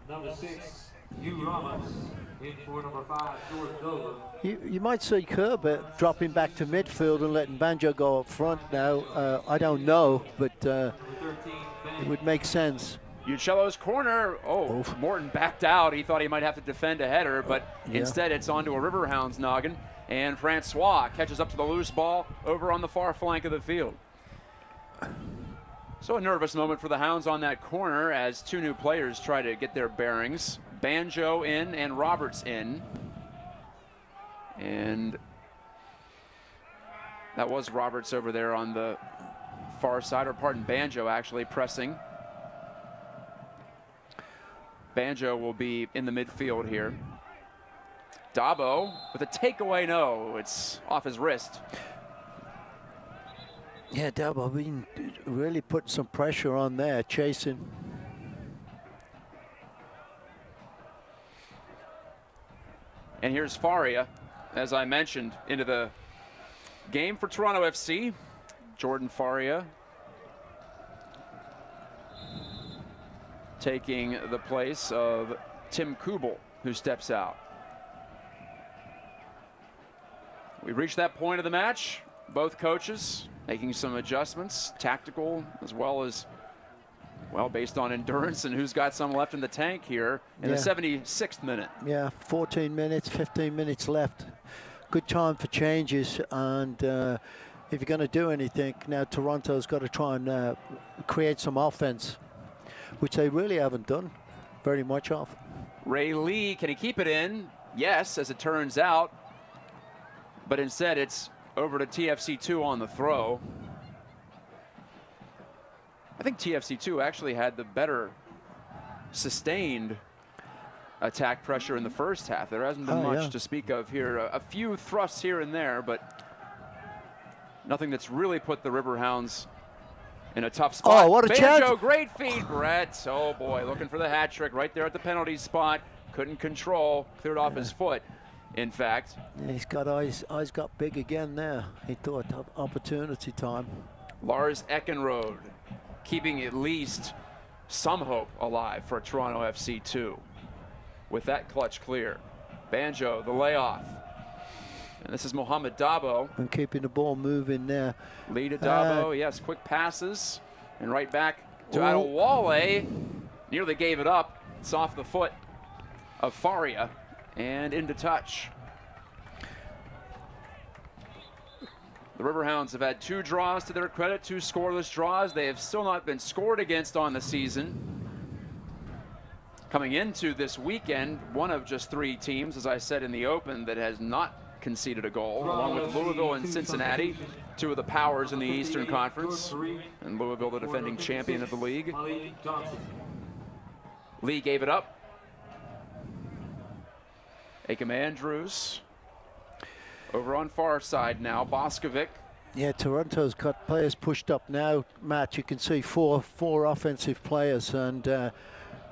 Number 6, Hugh Roberts. In for number 5, George Dover. You might see Kerr dropping back to midfield and letting Banjo go up front now. I don't know, but it would make sense. Uccello's corner. Oh, Morton backed out. He thought he might have to defend a header, but instead it's onto a Riverhounds noggin. And Francois catches up to the loose ball over on the far flank of the field. So a nervous moment for the Hounds on that corner as 2 new players try to get their bearings. Banjo in and Roberts in. And that was Roberts over there on the far side, or pardon, Banjo actually pressing. Banjo will be in the midfield here. Dabo with a takeaway, no, it's off his wrist. Yeah, Dabo been really putting some pressure on there, chasing. And here's Faria, as I mentioned, into the game for Toronto FC. Jordan Faria taking the place of Tim Kubel, who steps out. We reached that point of the match. Both coaches making some adjustments, tactical as well as Well, based on endurance and who's got some left in the tank here in the 76th minute. Yeah, 14 minutes, 15 minutes left. Good time for changes, and if you're going to do anything, now Toronto's got to try and create some offense, which they really haven't done very much of. Ray Lee, can he keep it in? Yes, as it turns out. But instead, it's over to TFC2 on the throw. I think TFC2 actually had the better sustained attack pressure in the first half. There hasn't been much to speak of here. A few thrusts here and there, but nothing that's really put the Riverhounds in a tough spot. Oh, what a Banjo, chance. great feed, Brett. Oh, boy, looking for the hat trick right there at the penalty spot. Couldn't control, cleared off his foot, in fact. Yeah, he's got eyes got big again there. He thought opportunity time. Lars Eckenrode keeping at least some hope alive for Toronto FC2 with that clutch clear. Banjo, the layoff. And this is Mohamed Dabo. And keeping the ball moving there. Lead to Dabo, yes, quick passes. And right back to Adewale. Nearly gave it up. It's off the foot of Faria and into touch. The Riverhounds have had 2 draws to their credit, 2 scoreless draws. They have still not been scored against on the season. Coming into this weekend, one of just 3 teams, as I said in the open, that has not conceded a goal, along with Louisville and Cincinnati, 2 of the powers in the Eastern Conference, and Louisville, the defending champion of the league. Lee gave it up. Akam Andrews over on far side now. Boskovic. Yeah, Toronto's got players pushed up now. Matt, you can see four offensive players, and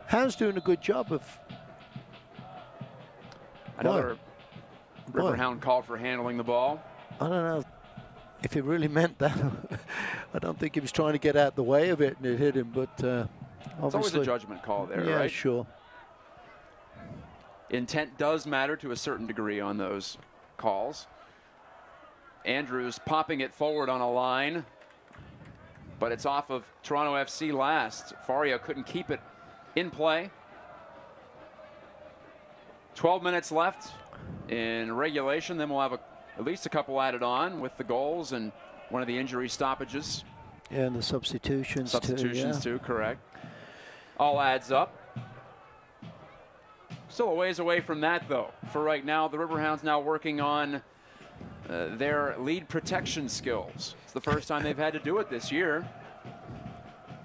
Hound's doing a good job of. Another Riverhound called for handling the ball. I don't know if he really meant that. I don't think he was trying to get out the way of it and it hit him, but it's always a judgment call there, yeah, right? Sure. Intent does matter to a certain degree on those calls. Andrews popping it forward on a line, but it's off of Toronto FC last. Faria couldn't keep it in play. 12 minutes left in regulation. Then we'll have at least a couple added on with the goals and one of the injury stoppages. Yeah, and the substitutions too, correct. All adds up. Still a ways away from that, though. For right now, the Riverhounds now working on their lead protection skills. It's the first time they've had to do it this year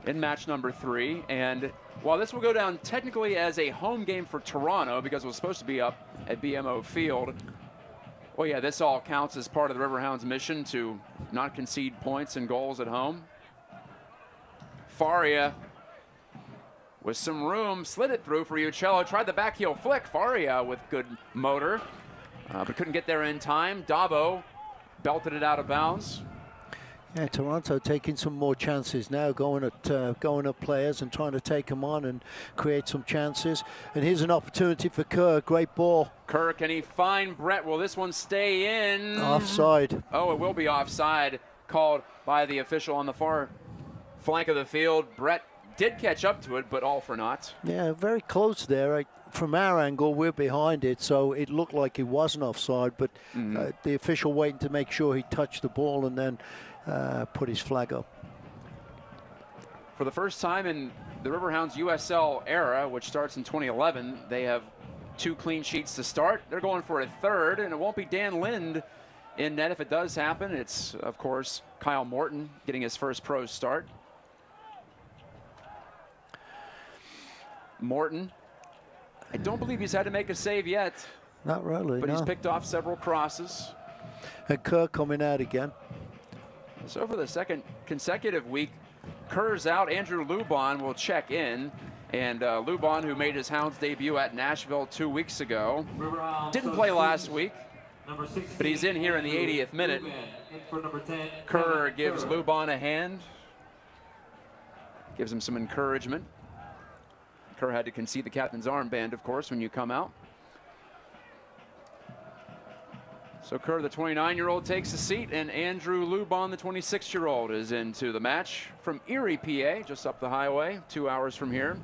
in match number 3. And while this will go down technically as a home game for Toronto because it was supposed to be up at BMO Field, well, yeah, this all counts as part of the Riverhounds' mission to not concede points and goals at home. Faria with some room, slid it through for Uccello, tried the backheel flick. Faria with good motor, but couldn't get there in time. Dabo belted it out of bounds. Yeah, Toronto taking some more chances now, going at players and trying to take them on and create some chances. And here's an opportunity for Kerr. Great ball. Kerr, can he find Brett? Will this one stay in? Offside. Oh, it will be offside, called by the official on the far flank of the field. Brett did catch up to it, but all for naught. Yeah, very close there. From our angle, we're behind it, so it looked like it wasn't offside, but the official waiting to make sure he touched the ball and then put his flag up. For the first time in the Riverhounds USL era, which starts in 2011, they have 2 clean sheets to start. They're going for a 3rd, and it won't be Dan Lind in net if it does happen. It's, of course, Kyle Morton getting his first pro start. Morton, I don't believe he's had to make a save yet. Not really, but no. He's picked off several crosses. And Kerr coming out again. So for the second consecutive week, Kerr's out. Andrew Lubon will check in. And Lubon, who made his Hounds debut at Nashville 2 weeks ago, didn't play last week, but he's in here in the 80th minute. Kerr gives Lubon a hand, gives him some encouragement. Kerr had to concede the captain's armband, of course, when you come out. So Kerr, the 29-year-old, takes a seat, and Andrew Lubon, the 26-year-old, is into the match from Erie, PA, just up the highway, 2 hours from here.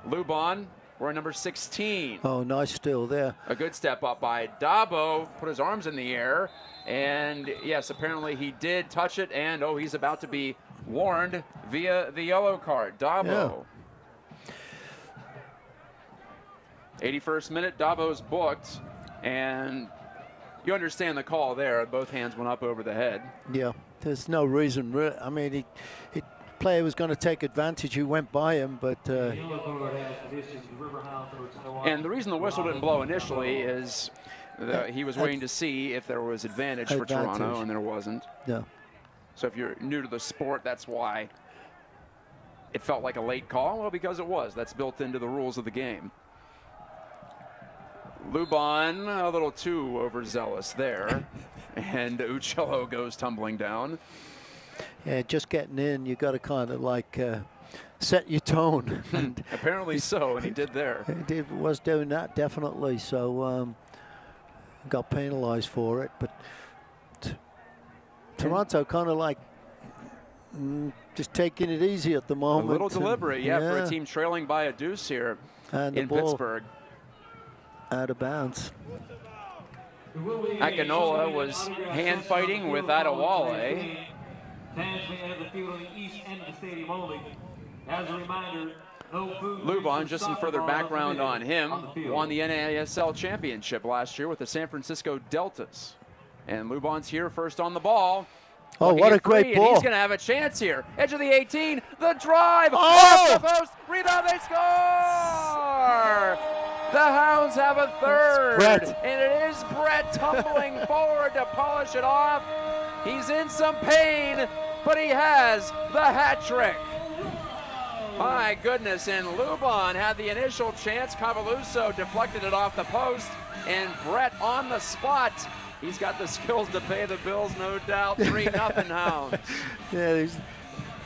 Lubon, wearing number 16. Oh, nice still there. A good step up by Dabo, put his arms in the air, and yes, apparently he did touch it, and oh, he's about to be warned via the yellow card. Dabo. Yeah. 81st minute, Dabo's booked, and you understand the call there. Both hands went up over the head. Yeah, there's no reason. I mean, player was going to take advantage. He went by him, but. And the reason the whistle didn't blow initially is that he was waiting to see if there was advantage for Toronto, and there wasn't. Yeah. So if you're new to the sport, that's why it felt like a late call. Well, because it was. That's built into the rules of the game. Lubon, a little too overzealous there, and Uccello goes tumbling down. Yeah, just getting in, you got to kind of like set your tone. And apparently so, and he did there. He was doing that, definitely. So got penalized for it, but Toronto kind of like just taking it easy at the moment. A little deliberate, yeah, for a team trailing by a deuce here in Pittsburgh. Out of bounds. Akinola was hand fighting with Adewale. Lubon, just some further background on him, won the NASL championship last year with the San Francisco Deltas. And Lubon's here first on the ball. Oh, what a great ball. He's going to have a chance here. Edge of the 18, the drive, off the post, rebound, they score! The Hounds have a third, and it is Brett tumbling forward to polish it off. He's in some pain, but he has the hat trick. My goodness, and Lubon had the initial chance. Cavaluso deflected it off the post, and Brett on the spot. He's got the skills to pay the bills, no doubt. 3-0 Hounds. Yeah,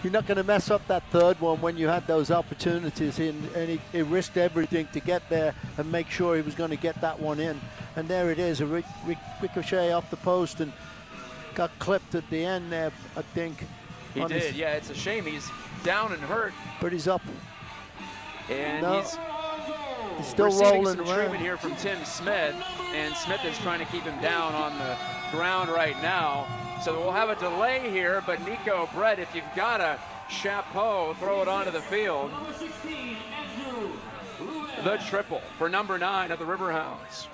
you're not going to mess up that third one when you had those opportunities, and he risked everything to get there and make sure he was going to get that one in. And there it is, a ricochet off the post, and got clipped at the end there, I think. He did, yeah, it's a shame. He's down and hurt. But he's up. And he's still receiving rolling some around. treatment here from Tim Smith, and Smith is trying to keep him down on the ground right now. So we'll have a delay here, but Nico Brett, if you've got a chapeau, throw it onto the field. The triple for number 9 of the Riverhounds.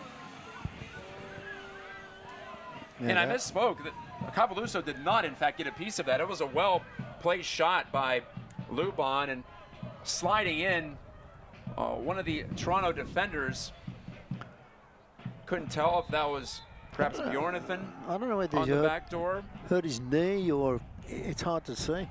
Yeah, and I misspoke. Cavaluso did not, in fact, get a piece of that. It was a well-placed shot by Lubon, and sliding in, one of the Toronto defenders couldn't tell if that was perhaps Bjornathan I don't know whether on the back door. Hurt his knee, or it's hard to see.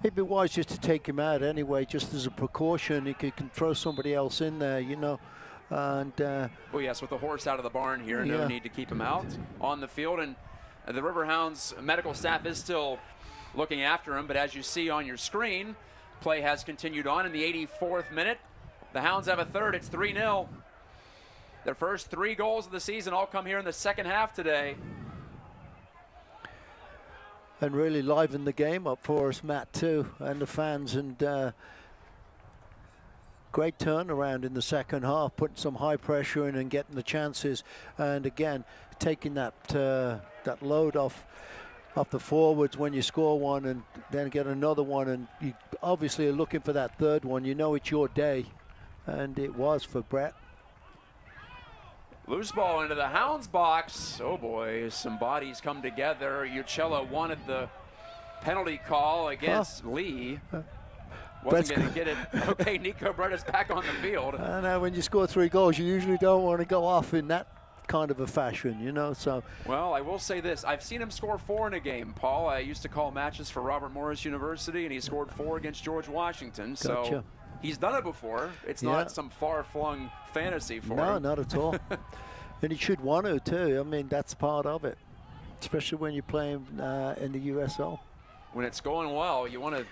It'd be wise just to take him out anyway, just as a precaution. He can throw somebody else in there, you know. And well, yes, with the horse out of the barn here, no need to keep him out on the field. And the Riverhounds medical staff is still looking after him, but as you see on your screen, play has continued on in the 84th minute. The Hounds have a third. It's 3-0. Their first 3 goals of the season all come here in the second half today. And really liven the game up for us, Matt, too, and the fans. And great turnaround in the second half, putting some high pressure in and getting the chances. And again, taking that that load off the forwards when you score one and then get another one. And you obviously are looking for that third one. You know it's your day. And it was for Brett. Loose ball into the Hounds box. Oh boy, some bodies come together. Uccello wanted the penalty call against Lee. Wasn't going to get it. Okay, Nico Brett is back on the field. I know, when you score 3 goals, you usually don't want to go off in that kind of a fashion, you know. So. Well, I will say this. I've seen him score 4 in a game, Paul. I used to call matches for Robert Morris University, and he scored 4 against George Washington. Gotcha. So he's done it before. It's not some far-flung fantasy for him. No, not at all. And he should want to, too. I mean, that's part of it, especially when you're playing in the USL. When it's going well, you want to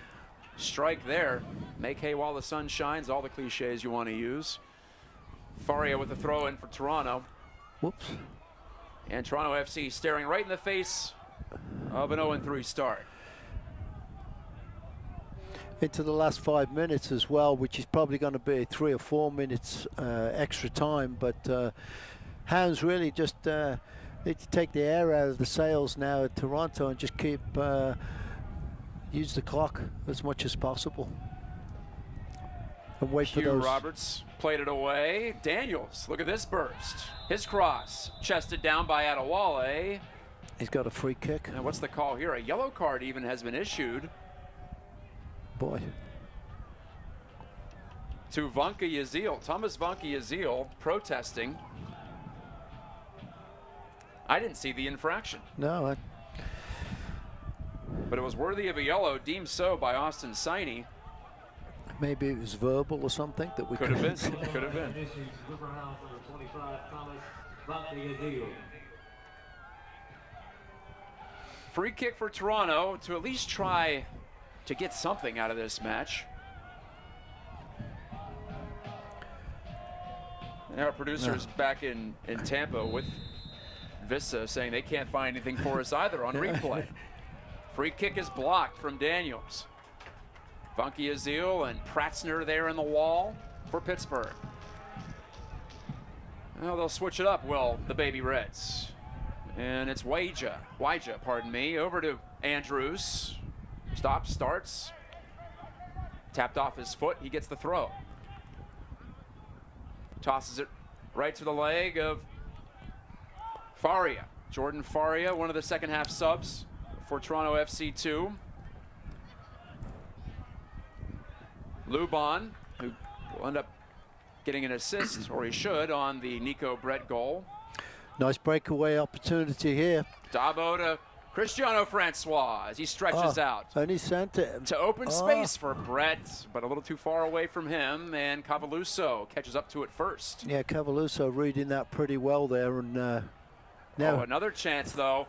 strike there. Make hay while the sun shines, all the cliches you want to use. Faria with the throw in for Toronto. Whoops. And Toronto FC staring right in the face of an 0-3 start. Into the last 5 minutes as well, which is probably going to be 3 or 4 minutes extra time. But Hounds really just need to take the air out of the sails now at Toronto and just keep use the clock as much as possible. And wait for those. Roberts played it away. Daniels, look at this burst. His cross, chested down by Adewale. He's got a free kick. And what's the call here? A yellow card even has been issued. Boy. To Vanka Yazil, Thomas Vanka Yazil protesting. I didn't see the infraction. No. But it was worthy of a yellow, deemed so by Austin Siney. Maybe it was verbal or something that we could have been. Could have been. Free kick for Toronto to at least try to get something out of this match. And our producer's back in Tampa with Vista saying they can't find anything for us either on replay. Free kick is blocked from Daniels. Vanka Yazil and Pratzner there in the wall for Pittsburgh. Well, they'll switch it up, will the Baby Reds. And it's Waja, pardon me, over to Andrews. Stops, starts. Tapped off his foot, he gets the throw. Tosses it right to the leg of Faria. Jordan Faria, one of the second half subs for Toronto FC2. Luban, who will end up getting an assist, or he should, on the Nico Brett goal. Nice breakaway opportunity here. Dabo to Cristiano Francois as he stretches out. And he sent it to open space for Brett, but a little too far away from him, and Cavaluso catches up to it first. Yeah, Cavaluso reading that pretty well there. And now another chance, though.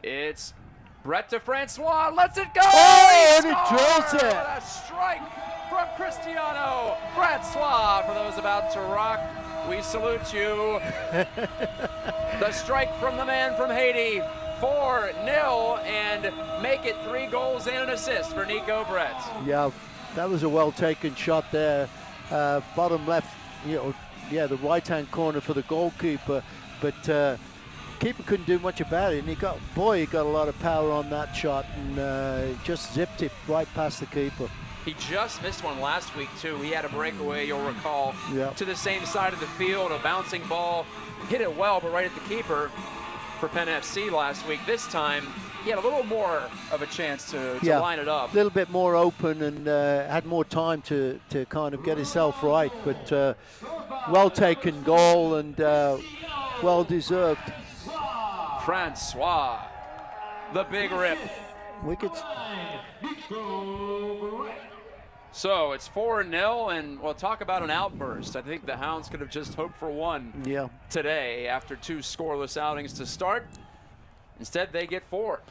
It's Brett to Francois, lets it go! And he drills it! What a strike from Cristiano Francois. For those about to rock, we salute you. The strike from the man from Haiti, 4-0, and make it 3 goals and an assist for Nico Brett. Yeah, that was a well-taken shot there. Bottom left, the right-hand corner for the goalkeeper, but keeper couldn't do much about it, and he got a lot of power on that shot, and just zipped it right past the keeper. He just missed one last week, too. He had a breakaway, you'll recall, to the same side of the field, a bouncing ball. Hit it well, but right at the keeper for Penn FC last week. This time, he had a little more of a chance to line it up. A little bit more open and had more time to kind of get himself right, but well-taken goal and well-deserved. Francois, the big rip. So it's 4-0, and we'll talk about an outburst. I think the Hounds could have just hoped for one today after 2 scoreless outings to start. Instead, they get 4.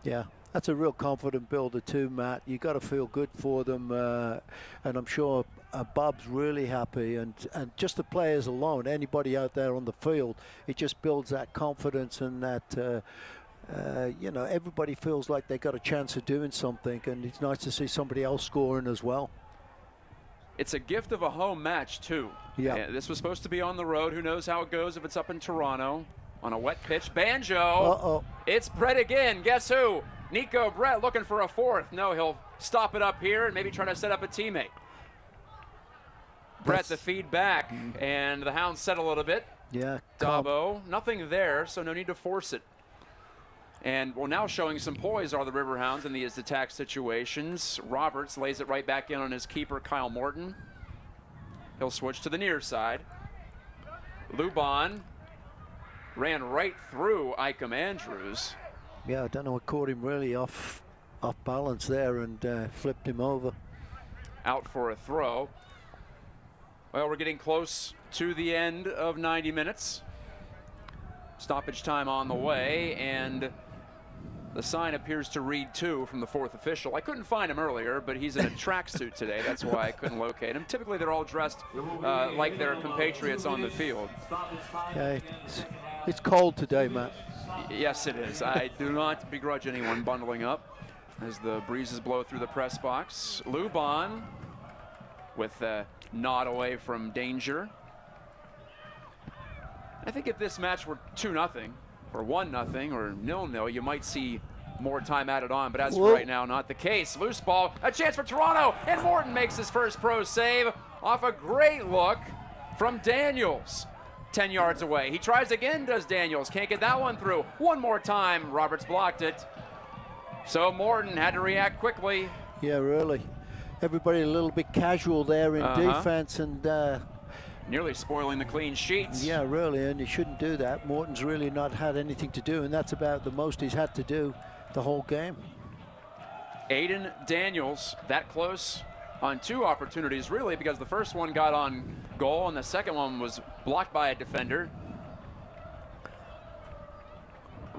Yeah, that's a real confident builder too, Matt. You got to feel good for them, and I'm sure Bob's really happy. And just the players alone, anybody out there on the field, it just builds that confidence and that. Everybody feels like they got a chance of doing something, and it's nice to see somebody else scoring as well. It's a gift of a home match, too. Yeah. This was supposed to be on the road. Who knows how it goes if it's up in Toronto on a wet pitch. Banjo. It's Brett again. Guess who? Nico Brett looking for a 4th. No, he'll stop it up here and maybe try to set up a teammate. Brett the feed back, and the Hounds settle a little bit. Yeah. Dabo, nothing there, so no need to force it. And well, now showing some poise are the Riverhounds in these attack situations. Roberts lays it right back in on his keeper, Kyle Morton. He'll switch to the near side. Luban ran right through Icam Andrews. Yeah, I don't know what caught him really off balance there and flipped him over. Out for a throw. Well, we're getting close to the end of 90 minutes. Stoppage time on the way, and The sign appears to read 2 from the 4th official. I couldn't find him earlier, but he's in a tracksuit today. That's why I couldn't locate him. Typically, they're all dressed like their compatriots on the field. Yeah, it's cold today, Matt. Yes, it is. I do not begrudge anyone bundling up as the breezes blow through the press box. Lou Bond with a nod away from danger. I think if this match were 2-0 or 1-0 or 0-0, you might see more time added on, but as for right now, not the case. Loose ball, a chance for Toronto, and Morton makes his first pro save off a great look from Daniels. 10 yards away. He tries again, does Daniels. Can't get that one through. One more time, Roberts blocked it. So Morton had to react quickly. Yeah, really. Everybody a little bit casual there in defense and nearly spoiling the clean sheets. Yeah, really, and you shouldn't do that. Morton's really not had anything to do, and that's about the most he's had to do the whole game. Aiden Daniels that close on 2 opportunities, really, because the first one got on goal and the second one was blocked by a defender.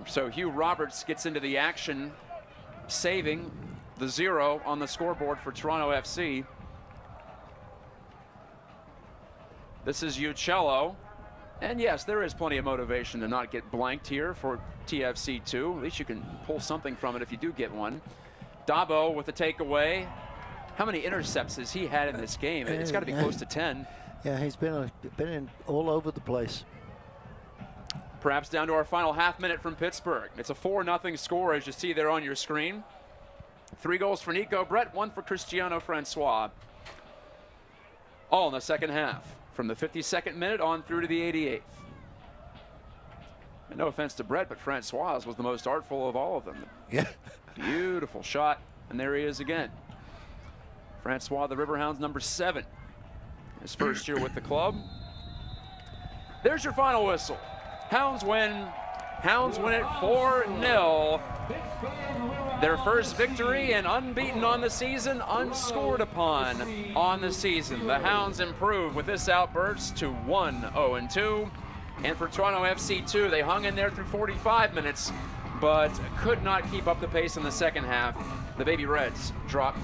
So Hugh Roberts gets into the action, saving the 0 on the scoreboard for Toronto FC. This is Uccello. And yes, there is plenty of motivation to not get blanked here for TFC2. At least you can pull something from it if you do get one. Dabo with the takeaway. How many intercepts has he had in this game? It's got to be close to 10. Yeah, he's been in all over the place. Perhaps down to our final half minute from Pittsburgh. It's a 4-0 score, as you see there on your screen. 3 goals for Nico Brett, 1 for Cristiano Francois. All in the second half, from the 52nd minute on through to the 88th. And no offense to Brett, but Francois was the most artful of all of them. Yeah. Beautiful shot, and there he is again. Francois, the Riverhounds, number 7. His first year with the club. There's your final whistle. Hounds win. Hounds win it 4-0. Their first victory and unbeaten on the season, unscored upon on the season. The Hounds improve with this outburst to 1-0-2. And for Toronto FC2, they hung in there through 45 minutes, but could not keep up the pace in the second half. The Baby Reds drop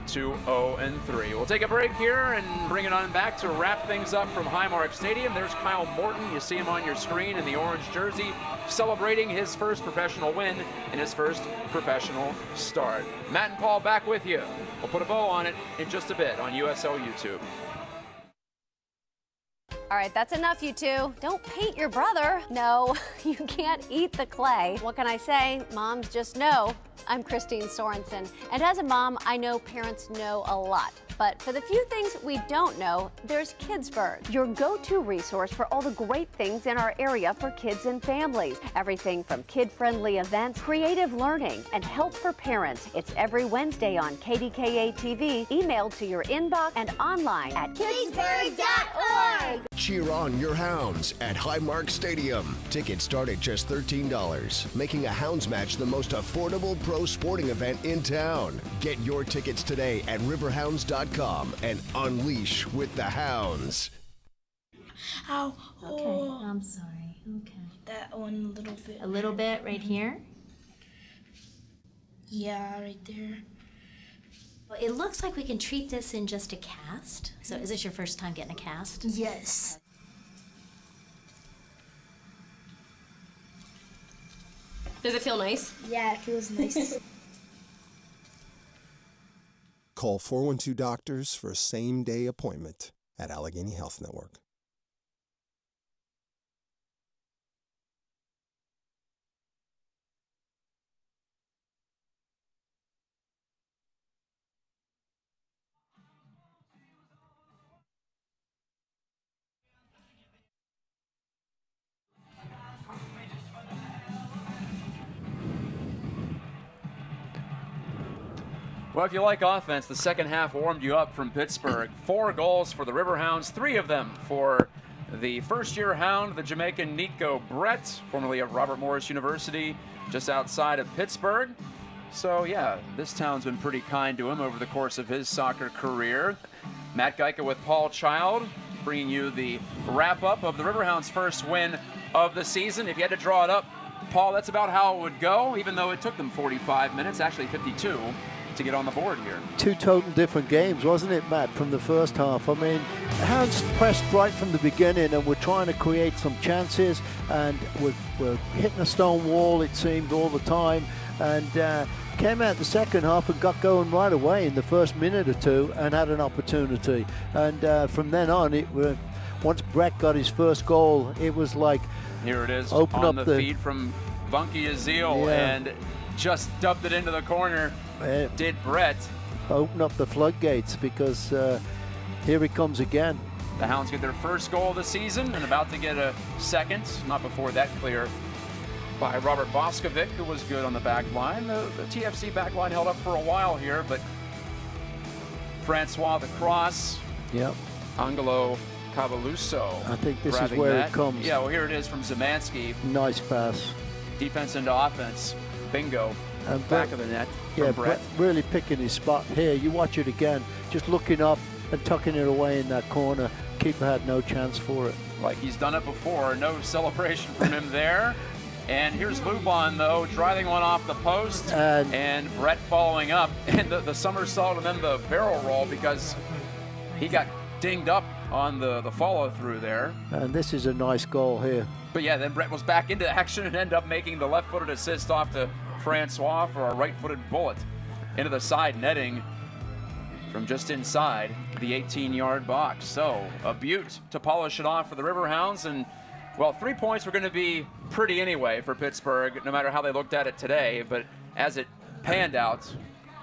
to 0-3. We'll take a break here and bring it on back to wrap things up from Highmark Stadium. There's Kyle Morton. You see him on your screen in the orange jersey, celebrating his first professional win and his first professional start. Matt and Paul back with you. We'll put a bow on it in just a bit on USL YouTube. All right, that's enough, you two. Don't paint your brother. No, you can't eat the clay. What can I say? Moms just know. I'm Christine Sorensen, and as a mom, I know parents know a lot. But for the few things we don't know, there's Kidsburg, your go-to resource for all the great things in our area for kids and families. Everything from kid-friendly events, creative learning, and help for parents. It's every Wednesday on KDKA TV, emailed to your inbox and online at kidsburg.org. Cheer on your Hounds at Highmark Stadium. Tickets start at just $13, making a Hounds match the most affordable pro sporting event in town. Get your tickets today at riverhounds.com and unleash with the Hounds. Ow. Okay, Oh, I'm sorry. Okay. that one a little bit. A little bit right here. Yeah, right there. Well, it looks like we can treat this in just a cast. So is this your first time getting a cast? Yes. Does it feel nice? Yeah, it feels nice. Call 412 Doctors for a same-day appointment at Allegheny Health Network. Well, if you like offense, the second half warmed you up from Pittsburgh. 4 goals for the Riverhounds, 3 of them for the first-year Hound, the Jamaican Nico Brett, formerly of Robert Morris University, just outside of Pittsburgh. So, yeah, this town's been pretty kind to him over the course of his soccer career. Matt Geica with Paul Child, bringing you the wrap-up of the Riverhounds' first win of the season. If you had to draw it up Paul, that's about how it would go, even though it took them 45 minutes, actually 52, to get on the board here. Two total different games, wasn't it, Matt, from the first half? I mean, Hounds pressed right from the beginning and we're trying to create some chances, and we're hitting a stone wall, it seemed, all the time, and came out the second half and got going right away in the first minute or two and had an opportunity. And from then on, once Brett got his first goal, it was like, here it is open on up the feed from Vunky Azil, and just dubbed it into the corner. Did Brett. Open up the floodgates, because here he comes again. The Hounds get their first goal of the season and about to get a second, not before that clear by Robert Boskovic, who was good on the back line. The TFC back line held up for a while here, but Francois the cross. Yep. Angelo Cavaluso. I think this is where it comes. Yeah, well, here it is from Szymanski. Nice pass. Defense into offense. Bingo. And back of the net. Yeah, Brett. really picking his spot here. You watch it again, just looking up and tucking it away in that corner. Keeper had no chance for it. Like he's done it before. No celebration from him there. And here's Lubon, though, driving one off the post. And Brett following up. And the somersault and then the barrel roll, because he got dinged up on the follow-through there. And this is a nice goal here. But yeah, then Brett was back into action and ended up making the left-footed assist off to Francois for a right-footed bullet into the side netting from just inside the 18-yard box. So a beaut to polish it off for the Riverhounds. And, well, 3 points were going to be pretty anyway for Pittsburgh, no matter how they looked at it today. But as it panned out,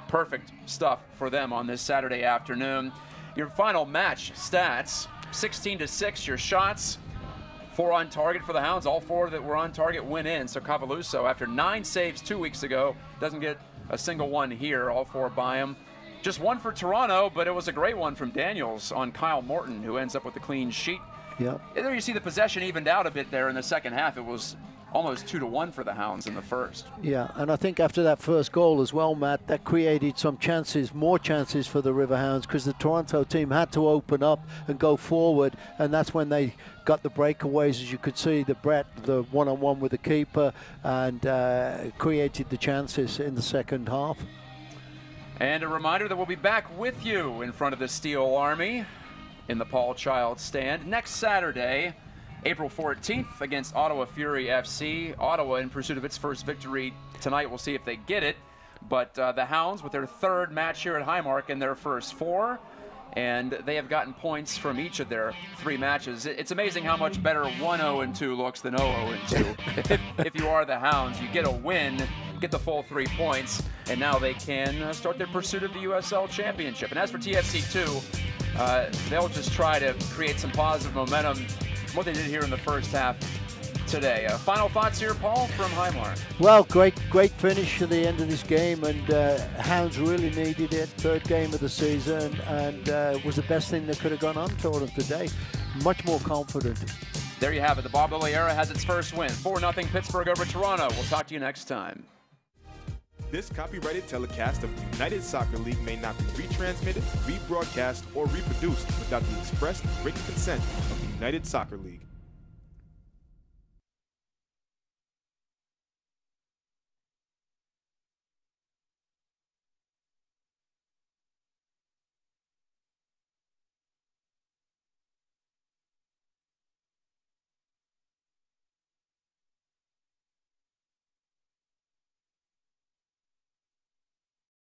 perfect stuff for them on this Saturday afternoon. Your final match stats, 16-6, your shots. 4 on target for the Hounds. All 4 that were on target went in. So Cavaluso, after 9 saves 2 weeks ago, doesn't get a single one here. All 4 by him. Just 1 for Toronto, but it was a great one from Daniels on Kyle Morton, who ends up with a clean sheet. Yep. And there you see the possession evened out a bit there in the second half. It was almost 2-1 for the Hounds in the first. Yeah, and I think after that first goal as well, Matt, that created some chances, more chances for the Riverhounds, because the Toronto team had to open up and go forward, and that's when they got the breakaways, as you could see, the Brett, the one-on-one with the keeper, and created the chances in the second half. And a reminder that we'll be back with you in front of the Steel Army in the Paul Child stand next Saturday, April 14th, against Ottawa Fury FC. Ottawa in pursuit of its first victory tonight. We'll see if they get it. But the Hounds with their 3rd match here at Highmark in their first 4. And they have gotten points from each of their 3 matches. It's amazing how much better 1-0-2 looks than 0-2. if you are the Hounds, you get a win, get the full 3 points, and now they can start their pursuit of the USL Championship. And as for TFC2, they'll just try to create some positive momentum from what they did here in the first half today. Final thoughts here, Paul, from Highmark. Well, great finish at the end of this game, and Hounds really needed it. 3rd game of the season, and was the best thing that could have gone on for them today. Much more confident. There you have it. The Bob Lilly era has its first win. 4-0 Pittsburgh over Toronto. We'll talk to you next time. This copyrighted telecast of the United Soccer League may not be retransmitted, rebroadcast, or reproduced without the express written consent of the United Soccer League.